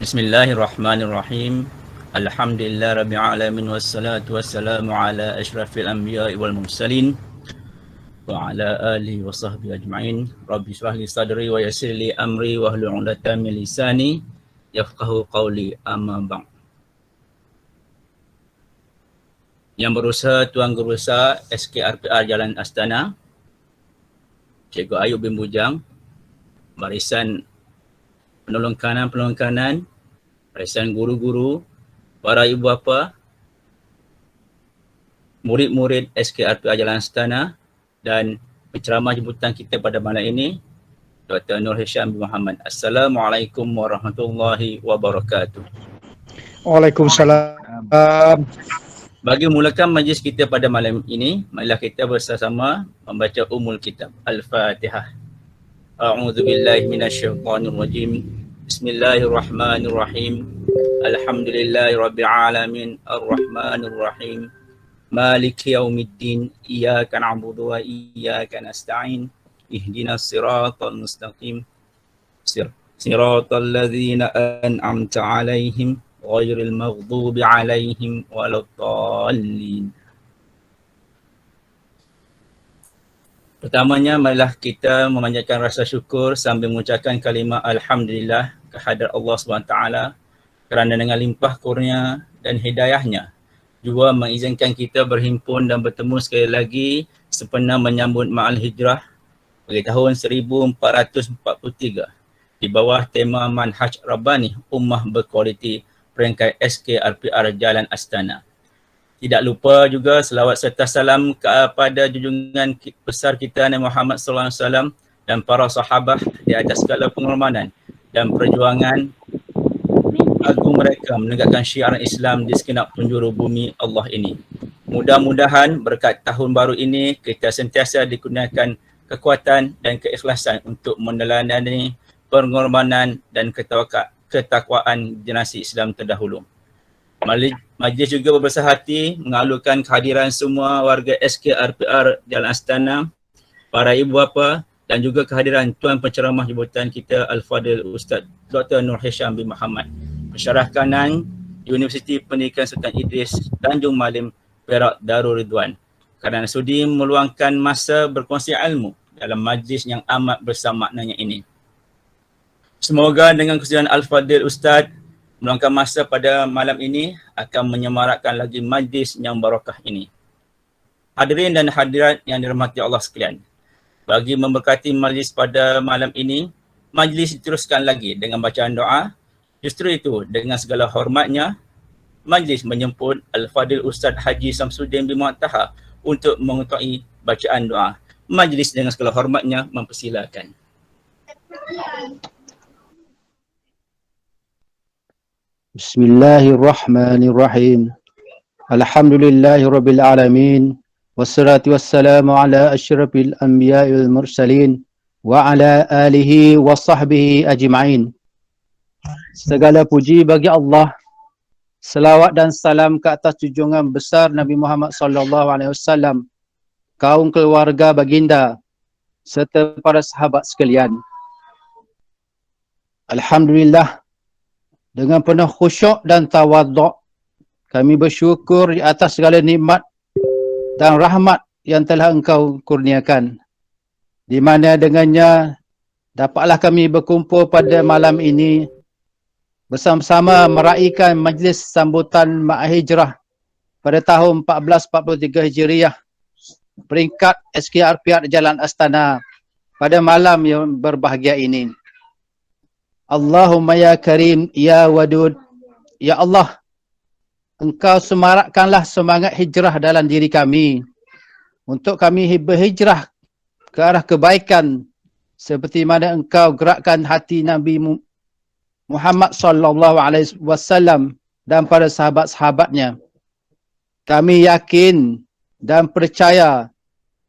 Bismillahirrahmanirrahim. Alhamdulillah rabbil alamin wassalatu wassalamu ala asyrafil anbiya'i wal mursalin wa ala alihi wa sahbihi ajma'in. Rabbi shrah li sadri wa yassir li amri wa hlul 'uqdatam min lisani yafqahu qawli, amma ba'd. Yang berusaha Tuan Guru Besar SKRPR Jalan Astana, Cikgu Ayub bin Bujang, barisan penolong kanan, barisan guru-guru, para ibu bapa, murid-murid SKRPR Jalan Astana dan penceramah jemputan kita pada malam ini, Dr. Nur Hisham bin Muhammad. Assalamualaikum warahmatullahi wabarakatuh. Waalaikumsalam. Bagi memulakan majlis kita pada malam ini, marilah kita bersama-sama membaca Ummul Kitab Al-Fatihah. A'udzu billahi minasyaitonir rajim. Bismillahirrahmanirrahim. Alhamdulillahirabbil alamin, arrahmanir rahim. Maliki yaumiddin. Iyyaka na'budu wa iyyaka nasta'in. Ihdinas siratal mustaqim. Siratal ladzina an'amta 'alaihim ghairil maghdubi 'alaihim waladdallin. Pertamanya, marilah kita memanjatkan rasa syukur sambil mengucapkan kalimah Alhamdulillah kehadrat Allah SWT kerana dengan limpah kurnia dan hidayahnya juga mengizinkan kita berhimpun dan bertemu sekali lagi sempena menyambut Ma'al Hijrah bagi tahun 1443 di bawah tema Manhaj Rabbani Ummah Berkualiti peringkat SKRPR Jalan Astana. Tidak lupa juga selawat serta salam kepada junjungan besar kita Nabi Muhammad SAW dan para sahabat di atas segala pengorbanan dan perjuangan agung mereka menegakkan syiar Islam di segenap penjuru bumi Allah ini. Mudah-mudahan berkat tahun baru ini kita sentiasa dikurniakan kekuatan dan keikhlasan untuk meneladani pengorbanan dan ketakwaan generasi Islam terdahulu. Majlis juga berbesar hati mengalurkan kehadiran semua warga SKRPR Jalan Astana, para ibu bapa dan juga kehadiran Tuan Penceramah jemputan kita Al-Fadil Ustaz Dr. Nur Hisham bin Muhammad, Pensyarah Kanan Universiti Pendidikan Sultan Idris, Tanjung Malim, Perak, Darul Ridwan, kerana sudi meluangkan masa berkongsi ilmu dalam majlis yang amat besar maknanya ini. Semoga dengan kesediaan Al-Fadil Ustaz meluangkan masa pada malam ini akan menyemarakkan lagi majlis yang barakah ini. Hadirin dan hadirat yang dirahmati Allah sekalian, bagi memberkati majlis pada malam ini, majlis diteruskan lagi dengan bacaan doa. Justru itu, dengan segala hormatnya, majlis menjemput Al-Fadil Ustaz Haji Samsuddin bin Muhammad Taha untuk mengetahui bacaan doa. Majlis dengan segala hormatnya mempersilakan. Bismillahirrahmanirrahim. Alhamdulillahirabbil alamin. Wassalatu wassalamu ala asyrafil anbiya'i wal mursalin wa ala alihi wa sahbihi ajma'in. Segala puji bagi Allah. Selawat dan salam ke atas junjungan besar Nabi Muhammad sallallahu alaihi wasallam, kaum keluarga baginda serta para sahabat sekalian. Alhamdulillah, dengan penuh khusyuk dan tawaduk, kami bersyukur di atas segala nikmat dan rahmat yang telah Engkau kurniakan, di mana dengannya dapatlah kami berkumpul pada malam ini bersama-sama meraihkan majlis sambutan Ma'al Hijrah pada tahun 1443 Hijriah, peringkat SKRPR Jalan Astana pada malam yang berbahagia ini. Allahumma ya Karim, ya Wadud, ya Allah, Engkau semarakkanlah semangat hijrah dalam diri kami, untuk kami berhijrah ke arah kebaikan, seperti mana Engkau gerakkan hati Nabi Muhammad sallallahu alaihi wasallam dan para sahabat-sahabatnya. Kami yakin dan percaya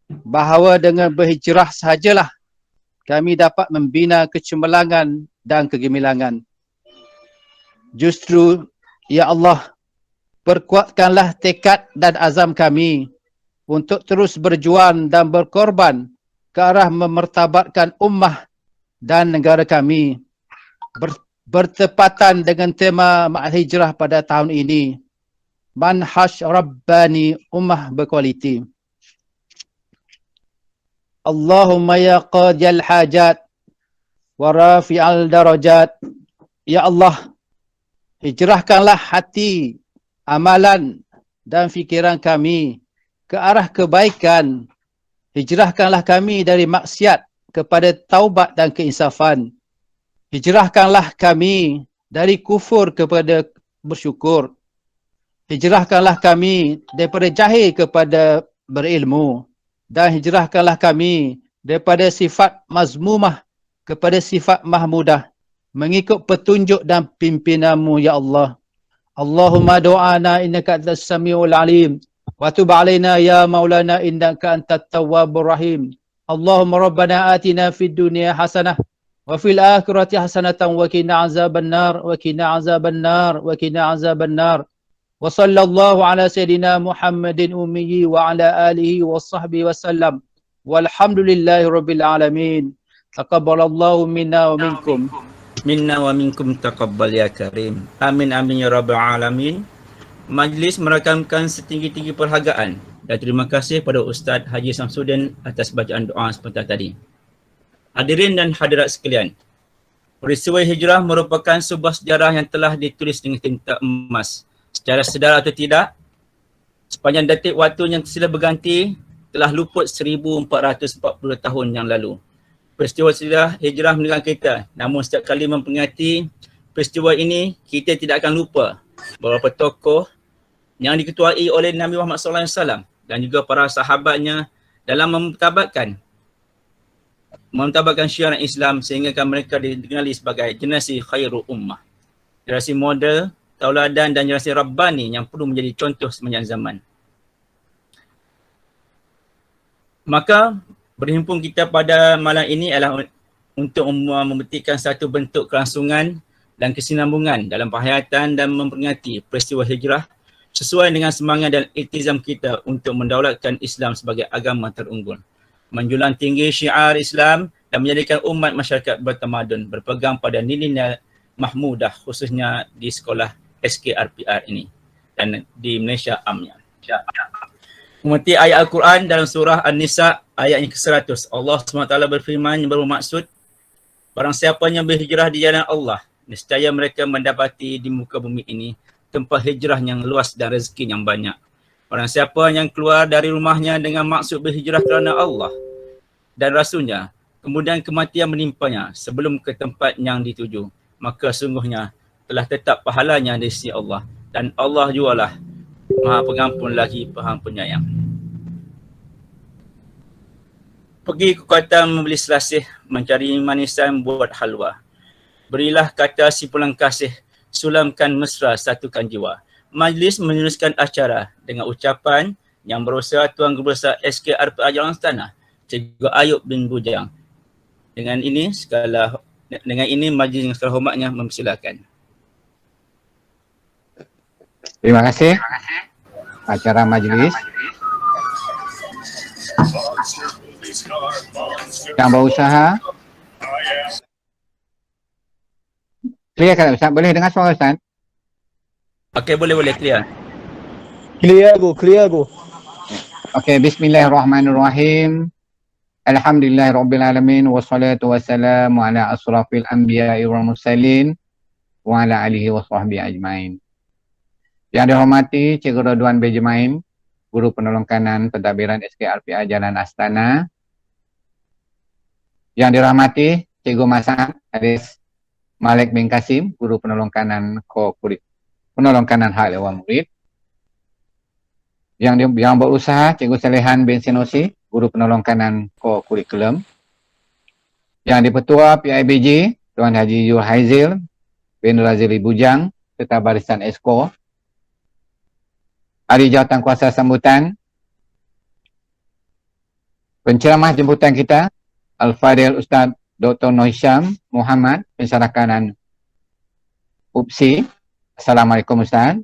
bahawa dengan berhijrah sahajalah kami dapat membina kecemerlangan dan kegemilangan. Justru, ya Allah, perkuatkanlah tekad dan azam kami untuk terus berjuang dan berkorban ke arah memertabatkan ummah dan negara kami, bertepatan dengan tema Ma'al Hijrah pada tahun ini. Manhaj Rabbani Ummah Berkualiti. Allahumma ya qadiyal hajat wa rafi'al darajat. Ya Allah, hijrahkanlah hati, amalan dan fikiran kami ke arah kebaikan. Hijrahkanlah kami dari maksiat kepada taubat dan keinsafan. Hijrahkanlah kami dari kufur kepada bersyukur. Hijrahkanlah kami daripada jahil kepada berilmu. Dan hijrahkanlah kami daripada sifat mazmumah kepada sifat mahmudah, mengikut petunjuk dan pimpinanmu ya Allah. Allahumma do'ana innaka antas samiul alim wa tub alaina ya maulana innaka antat tawwabur rahim. Allahumma rabbana atina fid dunya hasanah wa fil akhirati hasanatan wa qina azaban nar wa qina azaban nar wa qina azaban nar. Wa sallallahu ala sayyidina Muhammadin ummiyi wa ala alihi wa sahbihi wa sallam. Walhamdulillahi rabbil alamin. Taqabbalallahu minna wa minkum. Minna wa minkum taqabbal ya karim. Amin amin ya rabbal alamin. Majlis merakamkan setinggi-tinggi perhargaan dan terima kasih pada Ustaz Haji Samsudin atas bacaan doa sebentar tadi. Hadirin dan hadirat sekalian, peristiwa hijrah merupakan sebuah sejarah yang telah ditulis dengan tinta emas. Secara sedar atau tidak, sepanjang detik waktu yang silih berganti telah luput 1440 tahun yang lalu. Peristiwa hijrah meninggalkan kita. Namun setiap kali memperingati peristiwa ini, kita tidak akan lupa beberapa tokoh yang diketuai oleh Nabi Muhammad SAW dan juga para sahabatnya dalam mementabatkan syiar Islam sehingga mereka dikenali sebagai generasi khairul ummah. Generasi model, tauladan dan generasi Rabbani yang perlu menjadi contoh sepanjang zaman. Maka berhimpun kita pada malam ini adalah untuk membuktikan satu bentuk kelangsungan dan kesinambungan dalam penghayatan dan memperingati peristiwa hijrah sesuai dengan semangat dan iltizam kita untuk mendaulatkan Islam sebagai agama terunggul, menjulang tinggi syiar Islam dan menjadikan umat masyarakat bertamadun berpegang pada nilai mahmudah khususnya di sekolah SKRPR ini dan di Malaysia amnya. Mengerti ayat Al-Quran dalam surah An-Nisa ayat yang ke-100. Allah SWT berfirman yang bermaksud, barang siapa yang berhijrah di jalan Allah, nescaya mereka mendapati di muka bumi ini tempat hijrah yang luas dan rezeki yang banyak. Barang siapa yang keluar dari rumahnya dengan maksud berhijrah kerana Allah dan Rasulnya, kemudian kematian menimpanya sebelum ke tempat yang dituju, maka sungguhnya telah tetap pahalanya di sisi Allah. Dan Allah jugalah Maha Pengampun lagi Maha Penyayang. Pergi ke kota membeli selasih, mencari manisan buat halwa. Berilah kata si pulang kasih, sulamkan mesra, satukan jiwa. Majlis meneruskan acara dengan ucapan yang berusaha Tuan Guru Besar SKRPR Jalan Tanah, Cikgu Ayub bin Bujang. Dengan ini majlis dengan segala hormatnya mempersilakan. Terima kasih. Acara majlis yang berusaha. Clear kan Ustaz? Boleh dengar suara Ustaz? Okey, boleh clear. Clear go. Okey, bismillahirrahmanirrahim. Alhamdulillahirabbil alamin wassalatu wassalamu ala asrafil anbiya'i wal mursalin wa ala alihi washabbihi ajmain. Yang dihormati Cikgu Radwan Benjamin, Guru Penolong Kanan Pentadbiran SKRPR Jalan Astana. Yang dirahmati Cikgu Masan Haris Malik bin Kasim, Guru Penolong Kanan Penolong Kanan Hak Dewan Murid. Yang berusaha Cikgu Salehan bin Sinosi, Guru Penolong Kanan Kurikulum. Yang dipetua PIBG Tuan Haji Yul Haizil bin Razili Bujang serta barisan Esko. Ahli jawatan kuasa sambutan, penceramah jemputan kita Al-Fadhil Ustaz Dr. Nohisham Muhammad, pensyarah kanan UPSI. Assalamualaikum Ustaz.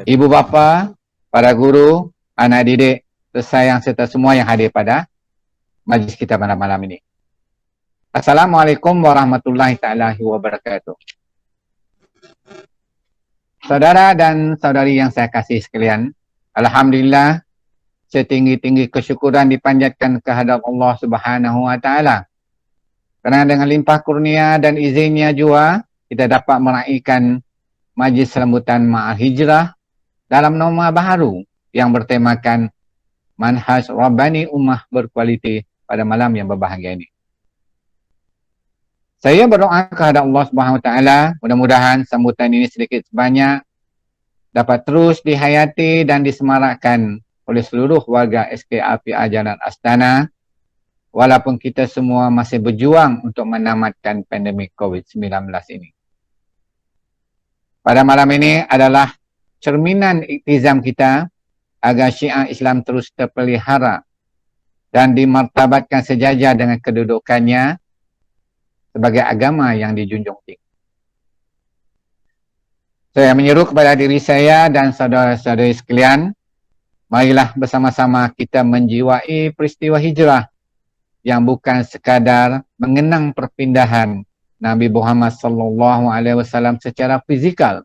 Ibu bapa, para guru, anak didik tersayang serta semua yang hadir pada majlis kita pada malam ini. Assalamualaikum warahmatullahi taala wabarakatuh. Saudara dan saudari yang saya kasih sekalian, alhamdulillah setinggi-tinggi kesyukuran dipanjatkan kehadap Allah Subhanahu wa taala. Kerana dengan limpah kurnia dan izinnya jua kita dapat meraihkan majlis sambutan Ma'al Hijrah dalam norma baharu yang bertemakan Manhaj Rabbani Ummah Berkualiti pada malam yang berbahagia ini. Saya berdoa kepada Allah Subhanahu Wa Taala, mudah-mudahan sambutan ini sedikit sebanyak dapat terus dihayati dan disemarakkan oleh seluruh warga SKAPA Jalan Astana, walaupun kita semua masih berjuang untuk menamatkan pandemik COVID-19 ini. Pada malam ini adalah cerminan iktizam kita agar syiar Islam terus terpelihara dan dimartabatkan sejajar dengan kedudukannya sebagai agama yang dijunjung tinggi. Saya menyeru kepada diri saya dan saudara-saudari sekalian, marilah bersama-sama kita menjiwai peristiwa hijrah yang bukan sekadar mengenang perpindahan Nabi Muhammad SAW secara fizikal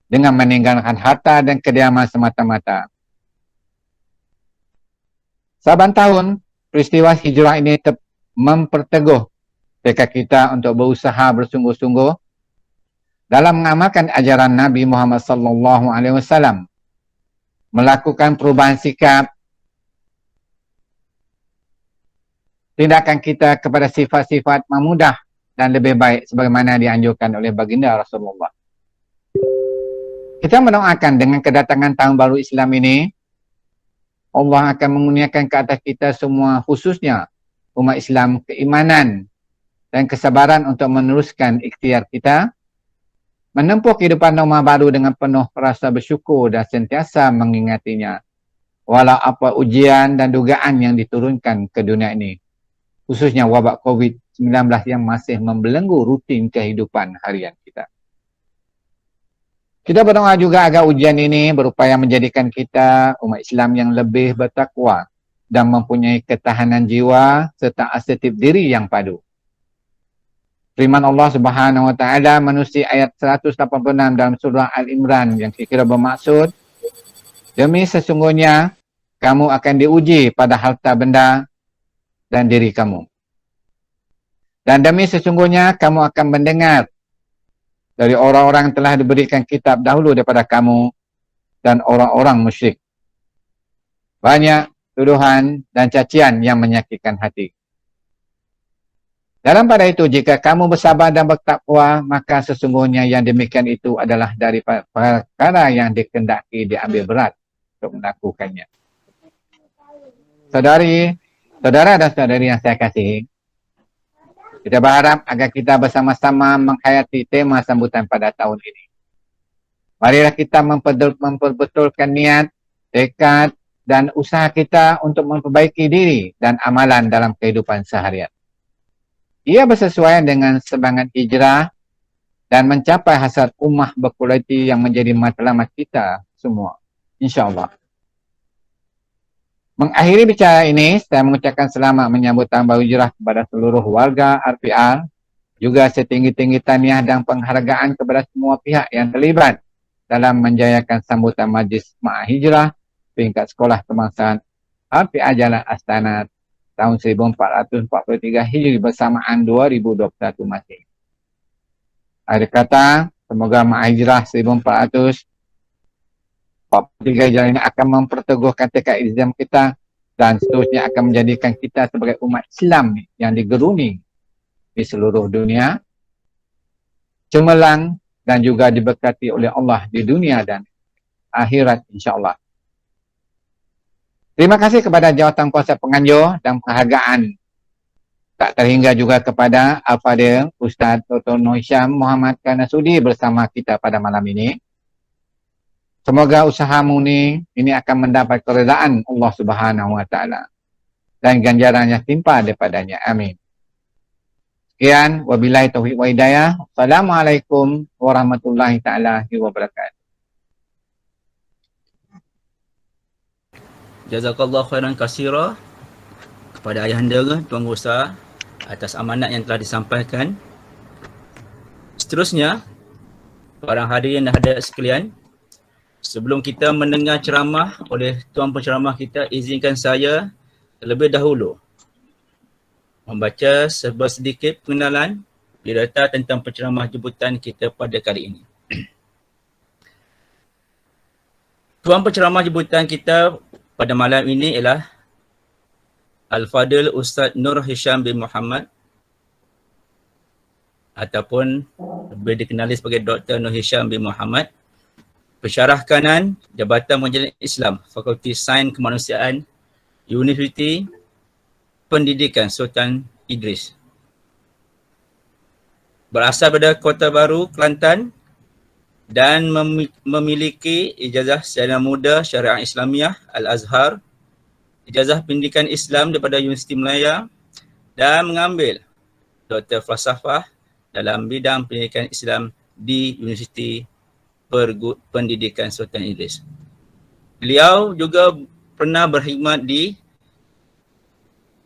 dengan meninggalkan harta dan kediaman semata-mata. Saban tahun, peristiwa hijrah ini memperteguh tekad kita untuk berusaha bersungguh-sungguh dalam mengamalkan ajaran Nabi Muhammad SAW, melakukan perubahan sikap, tindakan kita kepada sifat-sifat mamudah dan lebih baik sebagaimana dianjurkan oleh baginda Rasulullah. Kita mendoakan dengan kedatangan tahun baru Islam ini, Allah akan mengurniakan ke atas kita semua, khususnya umat Islam, keimanan dan kesabaran untuk meneruskan ikhtiar kita, menempuh kehidupan norma baru dengan penuh rasa bersyukur dan sentiasa mengingatinya, walau apa ujian dan dugaan yang diturunkan ke dunia ini, khususnya wabak COVID-19 yang masih membelenggu rutin kehidupan harian kita. Kita berdoa juga agar ujian ini berupaya menjadikan kita umat Islam yang lebih bertakwa dan mempunyai ketahanan jiwa serta asertif diri yang padu. Firman Allah Subhanahu Wa Taala menerusi ayat 186 dalam surah Al-Imran yang kira bermaksud, demi sesungguhnya kamu akan diuji pada harta benda dan diri kamu. Dan demi sesungguhnya kamu akan mendengar dari orang-orang yang telah diberikan kitab dahulu daripada kamu dan orang-orang musyrik banyak tuduhan dan cacian yang menyakitkan hati. Dalam pada itu, jika kamu bersabar dan bertakwa, maka sesungguhnya yang demikian itu adalah dari perkara yang dikehendaki diambil berat untuk melakukannya. Saudara dan saudari yang saya kasihi, kita berharap agar kita bersama-sama menghayati tema sambutan pada tahun ini. Marilah kita memperbetulkan niat, tekad dan usaha kita untuk memperbaiki diri dan amalan dalam kehidupan seharian. Ia bersesuaian dengan semangat hijrah dan mencapai hasrat ummah berkualiti yang menjadi matlamat kita semua, insyaAllah. Mengakhiri bicara ini, saya mengucapkan selamat menyambut tahun baru hijrah kepada seluruh warga RPR, juga setinggi-tinggi tahniah dan penghargaan kepada semua pihak yang terlibat dalam menjayakan sambutan majlis Ma'al Hijrah peringkat sekolah kebangsaan RPR Jalan Astana tahun 1443 Hijri bersamaan 2021 Masih. Akhir kata, semoga Ma'al Hijrah 1443 Jalan ini akan memperteguhkan tekad ilzam kita dan seterusnya akan menjadikan kita sebagai umat Islam yang digeruni di seluruh dunia, cemerlang dan juga diberkati oleh Allah di dunia dan akhirat insyaAllah. Terima kasih kepada jawatan kuasa penganjur dan penghargaan tak terhingga juga kepada Al-Fadhil Ustaz Dr. Nur Hisham Muhammad Kanasudi bersama kita pada malam ini. Semoga usahamu ini akan mendapat keredaan Allah Subhanahu Wa Taala dan ganjaran yang timpa daripadanya. Amin. Sekian, wabillahi taufiq wa hidayah. Assalamualaikum warahmatullahi taala wabarakatuh. Jazakallah khairan katsira kepada ayahanda Tuan Besar atas amanat yang telah disampaikan. Seterusnya, para hadirin dan hadirat sekalian, sebelum kita mendengar ceramah oleh tuan penceramah kita, izinkan saya terlebih dahulu membaca sebuah sedikit pengenalan biodata tentang penceramah jemputan kita pada kali ini. Tuan penceramah jemputan kita pada malam ini ialah Al-Fadil Ustaz Nur Hisham bin Muhammad, ataupun lebih dikenali sebagai Dr. Nur Hisham bin Muhammad, Pensyarah Kanan Jabatan Pengajian Islam, Fakulti Sains Kemanusiaan, Universiti Pendidikan Sultan Idris. Berasal pada Kota Baru, Kelantan dan memiliki ijazah sarjana muda Syariah Islamiah Al-Azhar, ijazah pendidikan Islam daripada Universiti Malaya dan mengambil Dr. Falsafah dalam bidang pendidikan Islam di Universiti Pendidikan Sultan Idris. Beliau juga pernah berkhidmat di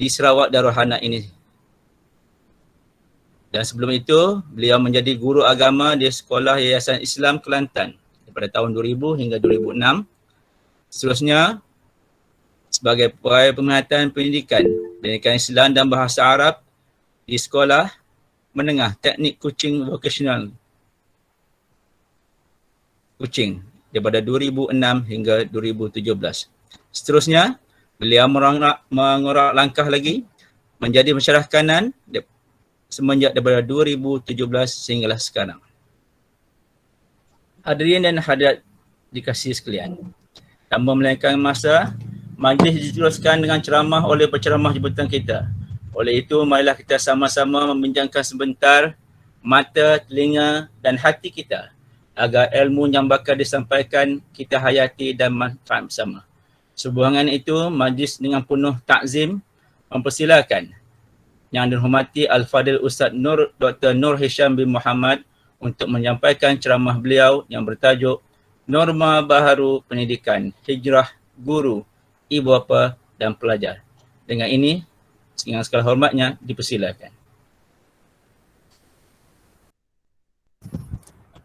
Sarawak Darul Hana ini. Dan sebelum itu, beliau menjadi guru agama di Sekolah Yayasan Islam Kelantan daripada tahun 2000 hingga 2006. Seterusnya, sebagai pegawai pemerhatian pendidikan Islam dan Bahasa Arab di Sekolah Menengah Teknik Kuching Vocational Kuching daripada 2006 hingga 2017. Seterusnya, beliau mengorak langkah lagi menjadi pensyarah kanan semenjak daripada 2017 sehinggalah sekarang. Hadirin dan hadirat dikasihi sekalian, tanpa melengahkan masa, majlis diteruskan dengan ceramah oleh penceramah jemputan kita. Oleh itu, marilah kita sama-sama membincangkan sebentar mata, telinga dan hati kita agar ilmu yang bakal disampaikan kita hayati dan manfaat bersama. Sehubungan itu, majlis dengan penuh takzim mempersilakan Yang Dihormati Al-Fadil Ustaz Dr. Nur Hisham bin Muhammad untuk menyampaikan ceramah beliau yang bertajuk Norma Baharu Pendidikan, Hijrah, Guru, Ibu Bapa dan Pelajar. Dengan ini, dengan segala hormatnya, dipersilakan.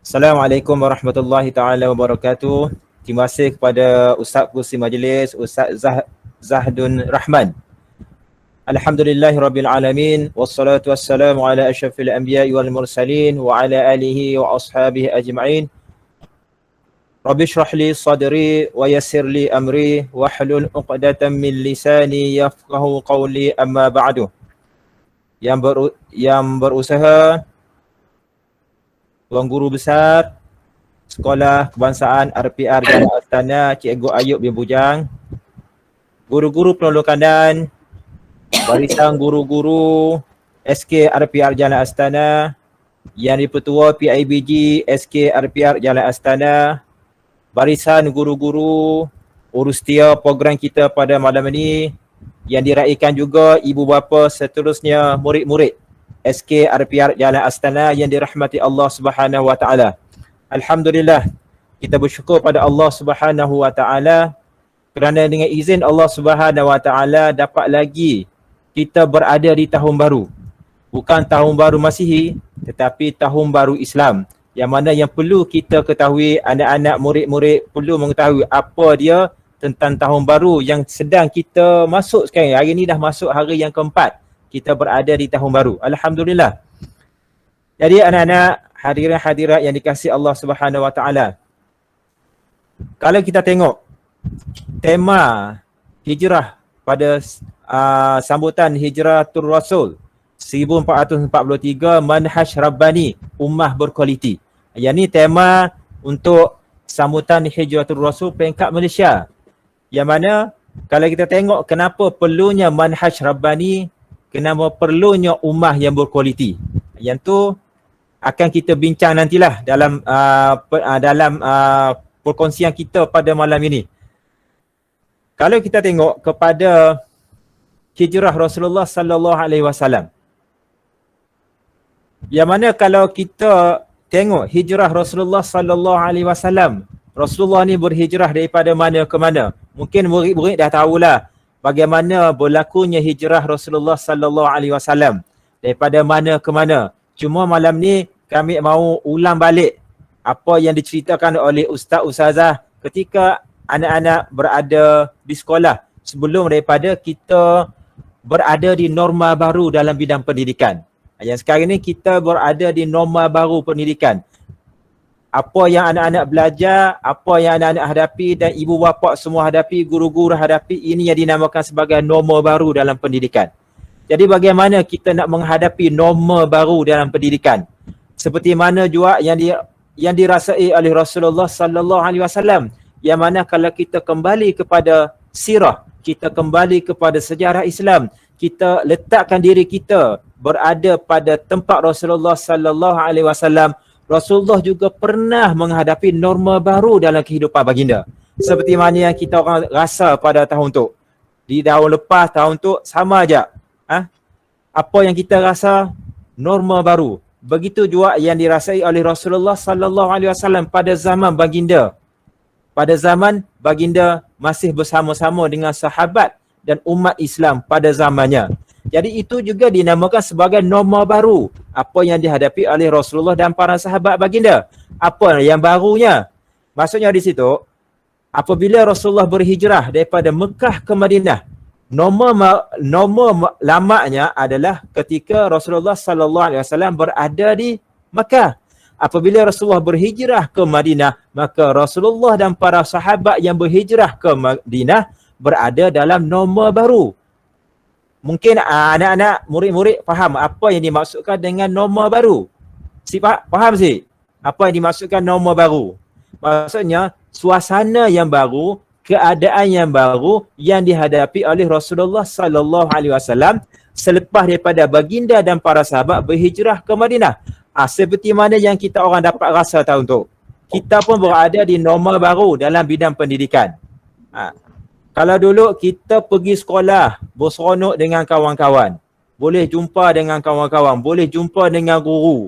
Assalamualaikum warahmatullahi taala wabarakatuh. Terima kasih kepada Ustaz Kursi Majlis, Ustaz Zahdun Rahman. Alhamdulillahirabbil alamin, wassalatu wassalamu ala asyrafil anbiya'i wal mursalin wa ala alihi wa ashabihi ajma'in. Rabbi shrah li sadri wa yassir li amri wahlul 'uqdatam min lisani yafqahu qawli, amma ba'du. Yang berusaha, Tuan Guru Besar Sekolah Kebangsaan RPR Jalan Astana Cikgu Ayub bin Bujang, guru-guru penolong kanan, barisan guru-guru SK RPR Jalan Astana, Yang di-Pertua PIBG SK RPR Jalan Astana, barisan guru-guru urustia program kita pada malam ini, yang diraikan juga ibu bapa seterusnya murid-murid SK RPR Jalan Astana yang dirahmati Allah Subhanahu wa taala. Alhamdulillah, kita bersyukur pada Allah Subhanahu wa taala kerana dengan izin Allah Subhanahu wa taala dapat lagi kita berada di tahun baru. Bukan tahun baru Masihi, tetapi tahun baru Islam. Yang mana yang perlu kita ketahui, anak-anak murid-murid perlu mengetahui apa dia tentang tahun baru yang sedang kita masuk sekarang. Hari ini dah masuk hari yang keempat kita berada di tahun baru. Alhamdulillah. Jadi anak-anak, hadirin-hadirat yang dikasihi Allah Subhanahu wa taala. Kalau kita tengok tema hijrah pada sambutan Hijratul Rasul 1443, Manhaj Rabbani, Ummah Berkualiti. Yang ni tema untuk sambutan Hijratul Rasul peringkat Malaysia. Yang mana kalau kita tengok kenapa perlunya Manhaj Rabbani, kenapa perlunya ummah yang berkualiti. Yang tu akan kita bincang nantilah dalam perkongsian kita pada malam ini. Kalau kita tengok kepada hijrah Rasulullah sallallahu alaihi wasallam, yang mana kalau kita tengok hijrah Rasulullah sallallahu alaihi wasallam, Rasulullah ni berhijrah daripada mana ke mana? Mungkin murid-murid dah tahulah bagaimana berlakunya hijrah Rasulullah sallallahu alaihi wasallam. daripada mana ke mana. Cuma malam ni kami mau ulang balik apa yang diceritakan oleh ustaz-ustazah ketika anak-anak berada di sekolah sebelum daripada kita berada di norma baru dalam bidang pendidikan. Yang sekarang ni kita berada di norma baru pendidikan. Apa yang anak-anak belajar, apa yang anak-anak hadapi dan ibu bapa semua hadapi, guru-guru hadapi, ini yang dinamakan sebagai norma baru dalam pendidikan. Jadi bagaimana kita nak menghadapi norma baru dalam pendidikan? Seperti mana juga yang dirasai oleh Rasulullah sallallahu alaihi wasallam, yang mana kalau kita kembali kepada sirah, kita kembali kepada sejarah Islam, kita letakkan diri kita berada pada tempat Rasulullah sallallahu alaihi wasallam, Rasulullah juga pernah menghadapi norma baru dalam kehidupan baginda. Seperti mana yang kita orang rasa pada tahun tu. Di tahun lepas, tahun tu sama aja. Apa yang kita rasa norma baru. Begitu juga yang dirasai oleh Rasulullah sallallahu alaihi wasallam pada zaman baginda. Pada zaman baginda masih bersama-sama dengan sahabat dan umat Islam pada zamannya. Jadi itu juga dinamakan sebagai norma baru. Apa yang dihadapi oleh Rasulullah dan para sahabat baginda. Apa yang barunya? Maksudnya di situ, apabila Rasulullah berhijrah daripada Mekah ke Madinah, norma lamanya adalah ketika Rasulullah sallallahu alaihi wasallam berada di Mekah. Apabila Rasulullah berhijrah ke Madinah, maka Rasulullah dan para sahabat yang berhijrah ke Madinah berada dalam norma baru. Mungkin anak-anak, murid-murid faham apa yang dimaksudkan dengan norma baru. Faham sih? Apa yang dimaksudkan norma baru? Maksudnya suasana yang baru, keadaan yang baru yang dihadapi oleh Rasulullah sallallahu alaihi wasallam selepas daripada baginda dan para sahabat berhijrah ke Madinah. Seperti mana yang kita orang dapat rasa tahun tu. Kita pun berada di norma baru dalam bidang pendidikan. Kalau dulu kita pergi sekolah berseronok dengan kawan-kawan, boleh jumpa dengan kawan-kawan, boleh jumpa dengan guru.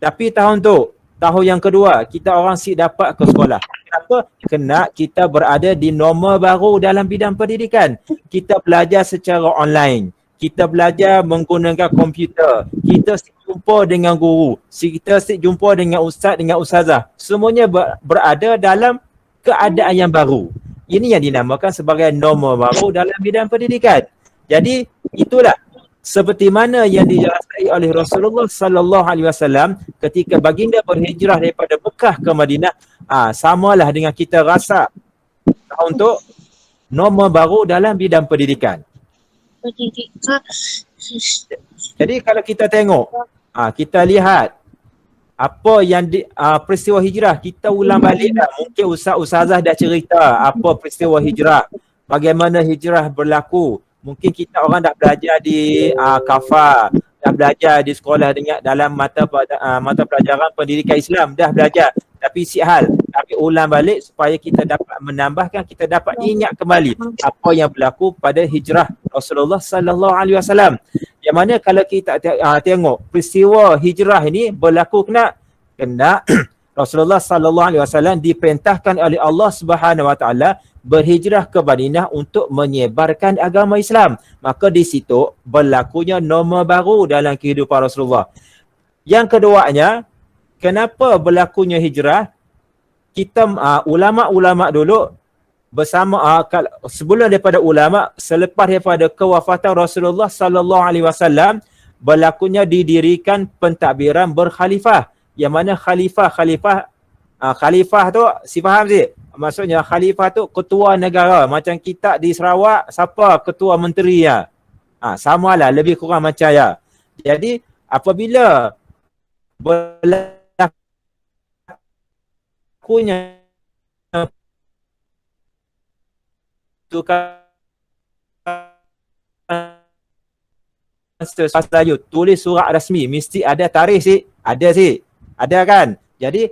Tapi tahun tu, tahun yang kedua, kita orang dapat ke sekolah. Kenapa? Kena kita berada di norma baru dalam bidang pendidikan. Kita belajar secara online. Kita belajar menggunakan komputer. Kita jumpa dengan guru. Kita jumpa dengan ustaz, dengan ustazah. Semuanya berada dalam keadaan yang baru. Ini yang dinamakan sebagai norma baru dalam bidang pendidikan. Jadi itulah seperti mana yang dirasai oleh Rasulullah sallallahu alaihi wasallam ketika baginda berhijrah daripada Mekah ke Madinah. Samalah dengan kita rasa untuk norma baru dalam bidang pendidikan. Jadi kalau kita tengok, kita lihat apa yang peristiwa hijrah, kita ulang balik dah. Mungkin ustaz-ustazah dah cerita apa peristiwa hijrah, bagaimana hijrah berlaku. Mungkin kita orang dah belajar di Kafa, dah belajar di sekolah dengan dalam mata pelajaran pendidikan Islam, dah belajar. Tapi hal kami ulang balik supaya kita dapat menambahkan, kita dapat ingat kembali apa yang berlaku pada hijrah Rasulullah sallallahu alaihi wasallam. Yang mana kalau kita tengok peristiwa hijrah ini berlaku kena Rasulullah sallallahu alaihi wasallam diperintahkan oleh Allah Subhanahu wa taala berhijrah ke Madinah untuk menyebarkan agama Islam. Maka di situ berlakunya norma baru dalam kehidupan Rasulullah. Yang keduanya, kenapa berlakunya hijrah? Kita ulama-ulama dulu bersama sebelum daripada ulama, selepas daripada kewafatan Rasulullah sallallahu alaihi wasallam, berlakunya didirikan pentadbiran berkhalifah. Yang mana khalifah tu si faham sih? Maksudnya khalifah tu ketua negara. Macam kita di Sarawak, siapa ketua menterinya? Samalah, lebih kurang macam ya. Jadi apabila berlakunya tulis surat rasmi, mesti ada tarikh sih. Ada sih. Ada kan? Jadi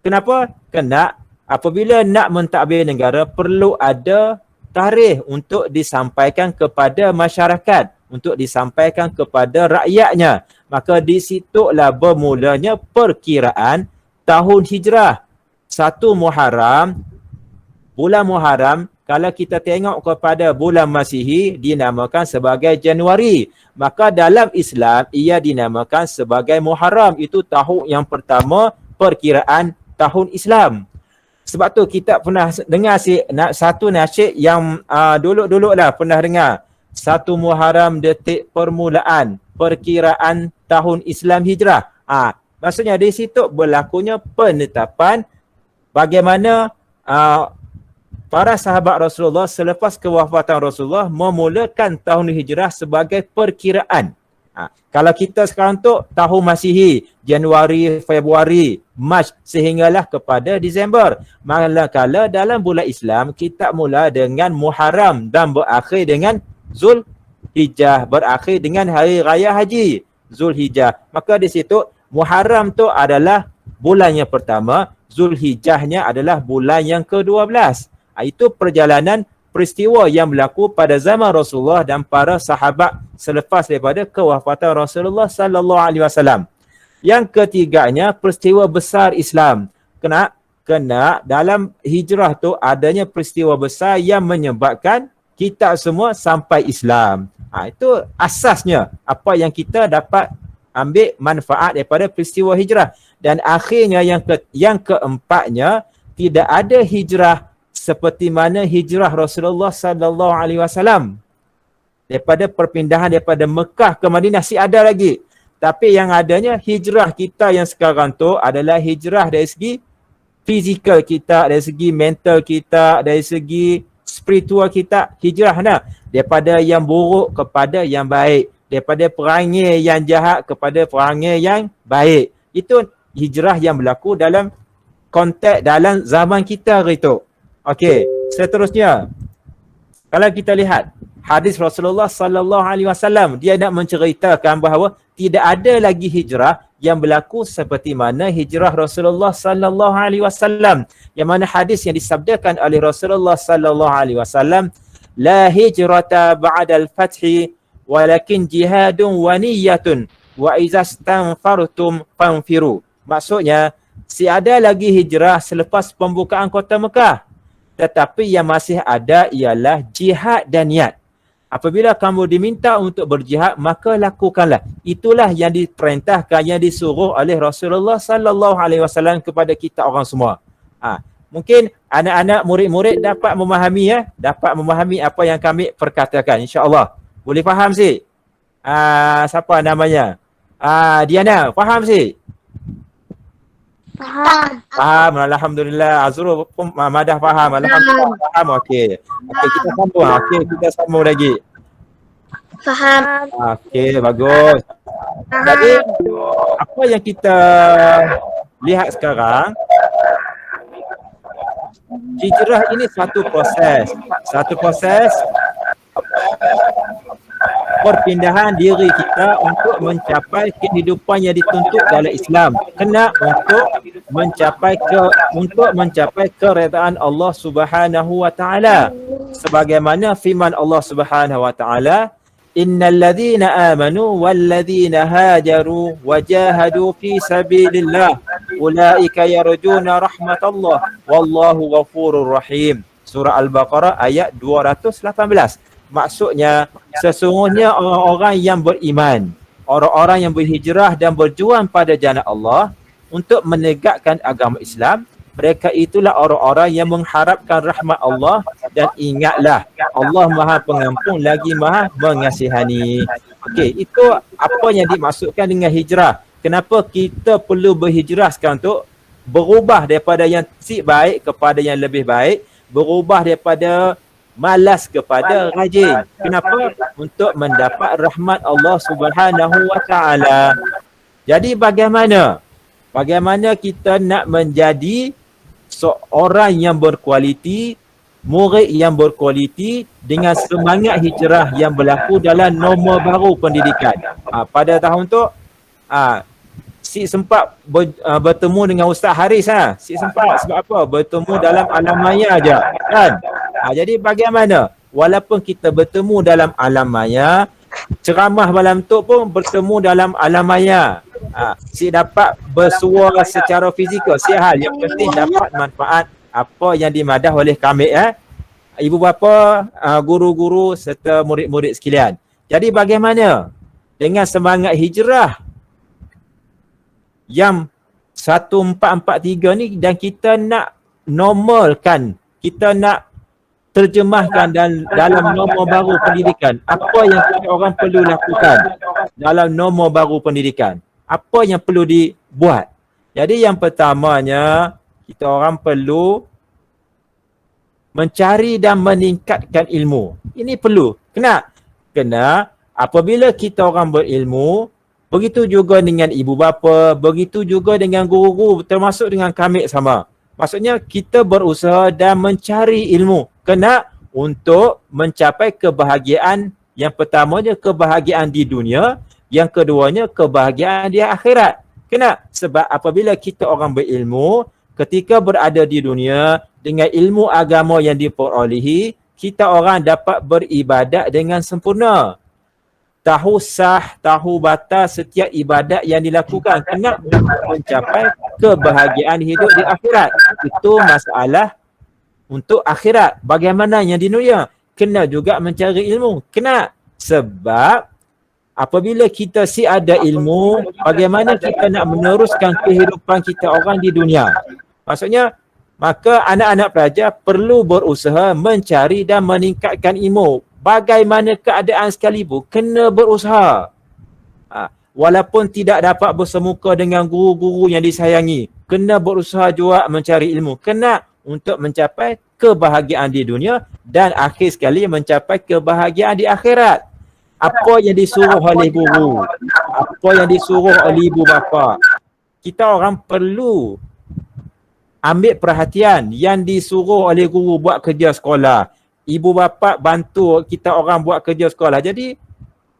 kenapa? Kena apabila nak mentadbir negara perlu ada tarikh untuk disampaikan kepada masyarakat, untuk disampaikan kepada rakyatnya. Maka di situlah bermulanya perkiraan tahun hijrah. 1 Muharram, bulan Muharram kalau kita tengok kepada bulan Masihi dinamakan sebagai Januari. Maka dalam Islam ia dinamakan sebagai Muharram. Itu tahun yang pertama perkiraan tahun Islam. Sebab tu kita pernah dengar satu nasyid yang dulu-dulu lah pernah dengar. 1 Muharram detik permulaan perkiraan tahun Islam Hijrah. Maksudnya di situ berlakunya penetapan bagaimana para sahabat Rasulullah selepas kewafatan Rasulullah memulakan tahun Hijrah sebagai perkiraan. Kalau kita sekarang tu tahun Masihi, Januari, Februari, Mac sehinggalah kepada Disember. Manakala dalam bulan Islam kita mula dengan Muharram dan berakhir dengan Zulhijjah, berakhir dengan hari raya haji Zulhijjah. Maka di situ Muharram tu adalah bulan yang pertama, Zulhijjahnya adalah bulan yang ke-12. Itu perjalanan peristiwa yang berlaku pada zaman Rasulullah dan para sahabat selepas daripada kewafatan Rasulullah sallallahu alaihi wasallam. Yang ketiganya peristiwa besar Islam. Kena dalam hijrah tu adanya peristiwa besar yang menyebabkan kita semua sampai Islam. Itu asasnya apa yang kita dapat ambil manfaat daripada peristiwa hijrah. Dan akhirnya yang keempatnya, tidak ada hijrah seperti mana hijrah Rasulullah sallallahu alaihi wasallam. Daripada perpindahan daripada Mekah ke Madinah ada lagi. Tapi yang adanya hijrah kita yang sekarang tu adalah hijrah dari segi fizikal kita, dari segi mental kita, dari segi spiritual kita. Hijrah daripada yang buruk kepada yang baik, daripada perangai yang jahat kepada perangai yang baik. Itu hijrah yang berlaku dalam konteks dalam zaman kita gitu. Okey, seterusnya kalau kita lihat hadis Rasulullah sallallahu alaihi wasallam, dia nak menceritakan bahawa tidak ada lagi hijrah yang berlaku seperti mana hijrah Rasulullah sallallahu alaihi wasallam. Yang mana hadis yang disabdakan oleh Rasulullah sallallahu alaihi wasallam, la hijrata ba'dal fathi walakin jihadun wa niyyatun wa idza stanfartum fanfiru. Maksudnya, tiada lagi hijrah selepas pembukaan kota Mekah. Tetapi yang masih ada ialah jihad dan niat. Apabila kamu diminta untuk berjihad, maka lakukanlah. Itulah yang diperintahkan, yang disuruh oleh Rasulullah sallallahu alaihi wasallam kepada kita orang semua. Mungkin anak-anak murid-murid dapat memahami dapat memahami apa yang kami perkatakan, insya-Allah. Boleh faham sih? Siapa namanya? Diana, faham sih? Faham, alhamdulillah. Azrul pun Madah faham. Alhamdulillah faham. Okey. Kita sambung. Kita sambung lagi. Faham. Okey, bagus. Jadi apa yang kita lihat sekarang, hijrah ini satu proses perpindahan diri kita untuk mencapai kehidupan yang dituntut dalam Islam. Kena untuk mencapai keredaan Allah Subhanahu wa taala. Sebagaimana firman Allah Subhanahu wa taala, innal ladzina amanu wal ladzina hajaru wajahadu fi sabilillah ulaika yarjuna rahmatallah wallahu ghafurur rahim. Surah Al-Baqarah ayat 218. Maksudnya, sesungguhnya orang-orang yang beriman, orang-orang yang berhijrah dan berjuang pada jalan Allah untuk menegakkan agama Islam, mereka itulah orang-orang yang mengharapkan rahmat Allah. Dan ingatlah, Allah Maha Pengampun lagi Maha Mengasihani. Okey, itu apa yang dimaksudkan dengan hijrah. Kenapa kita perlu berhijrah sekarang tu? Berubah daripada yang si baik kepada yang lebih baik, berubah daripada malas kepada rajin. Kenapa? Untuk mendapat rahmat Allah Subhanahu wa taala. Jadi bagaimana kita nak menjadi seorang yang berkualiti, murid yang berkualiti dengan semangat hijrah yang berlaku dalam norma baru pendidikan. Pada tahun tu Sik sempat bertemu dengan Ustaz Haris. Sik sempat sebab apa? Bertemu dalam alam maya aja, kan? Jadi bagaimana? Walaupun kita bertemu dalam alam maya, ceramah malam tu pun bertemu dalam alam maya. Sik dapat bersuara secara fizikal, sihat. Yang penting dapat manfaat apa yang dimadah oleh kami. ibu bapa, guru-guru serta murid-murid sekalian. Jadi bagaimana dengan semangat hijrah yang 1443 ni dan kita nak normalkan, kita nak terjemahkan dalam norma baru pendidikan. Apa yang kita orang perlu lakukan dalam norma baru pendidikan? Apa yang perlu dibuat? Jadi yang pertamanya, kita orang perlu mencari dan meningkatkan ilmu. Ini perlu. Kena apabila kita orang berilmu, begitu juga dengan ibu bapa, begitu juga dengan guru-guru, termasuk dengan kami sama. Maksudnya kita berusaha dan mencari ilmu. Kena untuk mencapai kebahagiaan. Yang pertamanya kebahagiaan di dunia, yang keduanya kebahagiaan di akhirat. Kena sebab apabila kita orang berilmu, ketika berada di dunia dengan ilmu agama yang diperolehi, kita orang dapat beribadat dengan sempurna. Tahu sah, tahu batas setiap ibadat yang dilakukan kena mencapai kebahagiaan hidup di akhirat. Itu masalah untuk akhirat. Bagaimana yang di dunia? Kena juga mencari ilmu. Kena. Sebab apabila kita ada ilmu, bagaimana kita nak meneruskan kehidupan kita orang di dunia? Maksudnya, maka anak-anak pelajar perlu berusaha mencari dan meningkatkan ilmu. Bagaimana keadaan sekalipun, kena berusaha. Walaupun tidak dapat bersemuka dengan guru-guru yang disayangi, kena berusaha juga mencari ilmu. Kena untuk mencapai kebahagiaan di dunia dan akhir sekali mencapai kebahagiaan di akhirat. Apa yang disuruh oleh guru, apa yang disuruh oleh ibu bapa, kita orang perlu ambil perhatian. Yang disuruh oleh guru buat kerja sekolah, ibu bapa bantu kita orang buat kerja sekolah. Jadi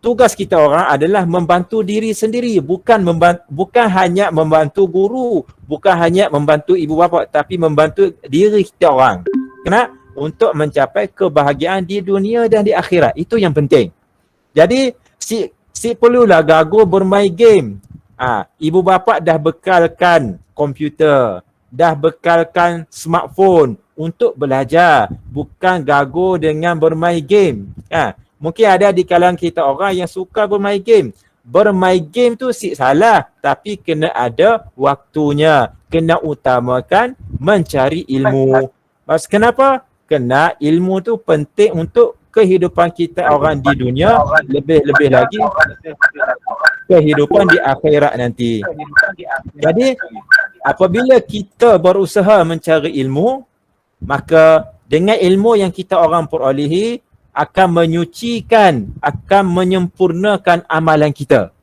tugas kita orang adalah membantu diri sendiri, bukan hanya membantu guru, bukan hanya membantu ibu bapa, tapi membantu diri kita orang. Kena untuk mencapai kebahagiaan di dunia dan di akhirat. Itu yang penting. Jadi si perlulah gagal bermain game. Ibu bapa dah bekalkan komputer, dah bekalkan smartphone untuk belajar, bukan gagal dengan bermain game. Mungkin ada di kalangan kita orang yang suka bermain game. Bermain game tu salah, tapi kena ada waktunya. Kena utamakan mencari ilmu. Maksud kenapa? Kena ilmu tu penting untuk kehidupan kita orang di dunia, lebih-lebih lagi kehidupan di akhirat nanti. Jadi apabila kita berusaha mencari ilmu, maka dengan ilmu yang kita orang perolehi akan menyucikan, akan menyempurnakan amalan kita.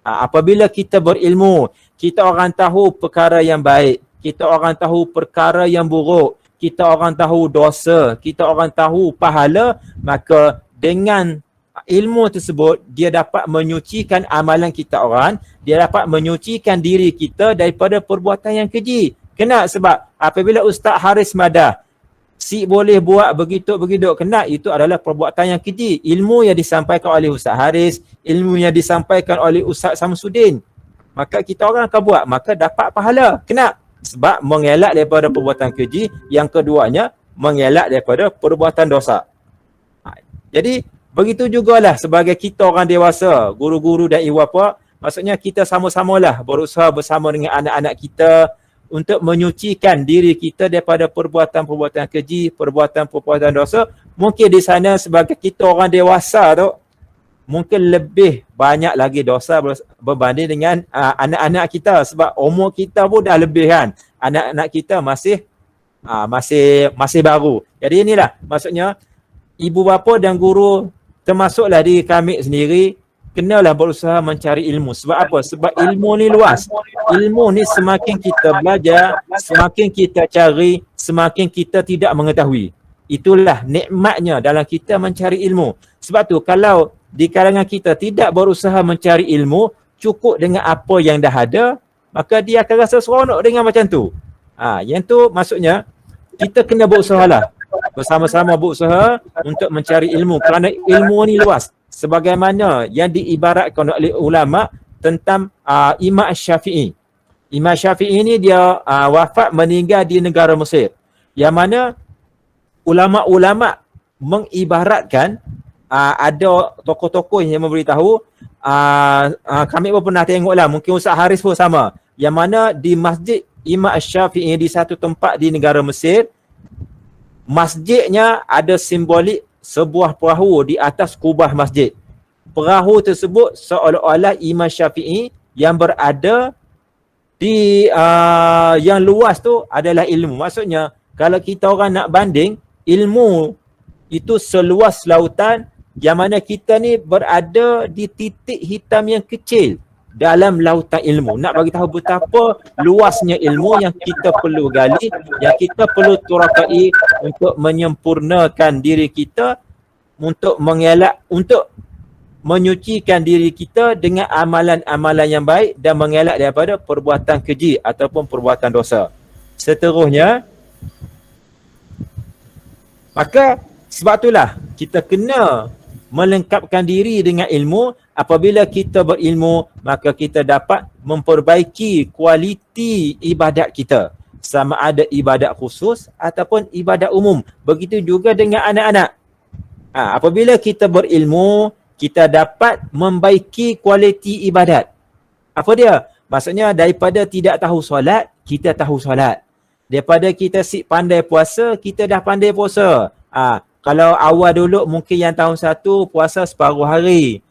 Apabila kita berilmu, kita orang tahu perkara yang baik, kita orang tahu perkara yang buruk, kita orang tahu dosa, kita orang tahu pahala, maka dengan ilmu tersebut dia dapat menyucikan amalan kita orang, dia dapat menyucikan diri kita daripada perbuatan yang keji. Kena sebab apabila Ustaz Haris madah, si boleh buat begitu, kena itu adalah perbuatan yang keji. Ilmu yang disampaikan oleh Ustaz Haris, ilmu yang disampaikan oleh Ustaz Samsudin, maka kita orang akan buat, maka dapat pahala. Kena sebab mengelak daripada perbuatan keji, yang keduanya mengelak daripada perbuatan dosa. Jadi begitu jugalah sebagai kita orang dewasa, guru-guru dan ibu bapa, maksudnya kita sama-samalah berusaha bersama dengan anak-anak kita untuk menyucikan diri kita daripada perbuatan-perbuatan keji, perbuatan-perbuatan dosa. Mungkin di sana sebagai kita orang dewasa tu, mungkin lebih banyak lagi dosa berbanding dengan anak-anak kita, sebab umur kita pun dah lebih kan. Anak-anak kita masih baru. Jadi inilah maksudnya ibu bapa dan guru, termasuklah diri kami sendiri, kenalah berusaha mencari ilmu. Sebab apa? Sebab ilmu ni luas. Ilmu ni semakin kita belajar, semakin kita cari, semakin kita tidak mengetahui. Itulah nikmatnya dalam kita mencari ilmu. Sebab tu kalau di kalangan kita tidak berusaha mencari ilmu, cukup dengan apa yang dah ada, maka dia akan rasa seronok dengan macam tu. Yang tu maksudnya kita kena berusaha lah. Bersama-sama berusaha untuk mencari ilmu, kerana ilmu ni luas. Sebagaimana yang diibaratkan oleh ulama tentang Imam Syafi'i. Imam Syafi'i ni dia wafat meninggal di negara Mesir. Yang mana ulama-ulama mengibaratkan ada tokoh-tokoh yang memberitahu kami pun pernah tengok lah, mungkin Ustaz Haris pun sama, yang mana di Masjid Imam Syafi'i di satu tempat di negara Mesir, masjidnya ada simbolik sebuah perahu di atas kubah masjid. Perahu tersebut seolah-olah Imam Syafi'i yang berada di yang luas tu adalah ilmu. Maksudnya kalau kita orang nak banding, ilmu itu seluas lautan, yang mana kita ni berada di titik hitam yang kecil dalam lautan ilmu. Nak bagi tahu betapa luasnya ilmu yang kita perlu gali, yang kita perlu turakai untuk menyempurnakan diri kita, untuk mengelak, untuk menyucikan diri kita dengan amalan-amalan yang baik dan mengelak daripada perbuatan keji ataupun perbuatan dosa. Seterusnya, maka sebab itulah kita kena melengkapkan diri dengan ilmu. Apabila kita berilmu, maka kita dapat memperbaiki kualiti ibadat kita, sama ada ibadat khusus ataupun ibadat umum. Begitu juga dengan anak-anak. Apabila kita berilmu, kita dapat membaiki kualiti ibadat. Apa dia? Maksudnya daripada tidak tahu solat, kita tahu solat. Daripada kita pandai puasa, kita dah pandai puasa. Kalau awal dulu mungkin yang tahun 1 puasa separuh hari.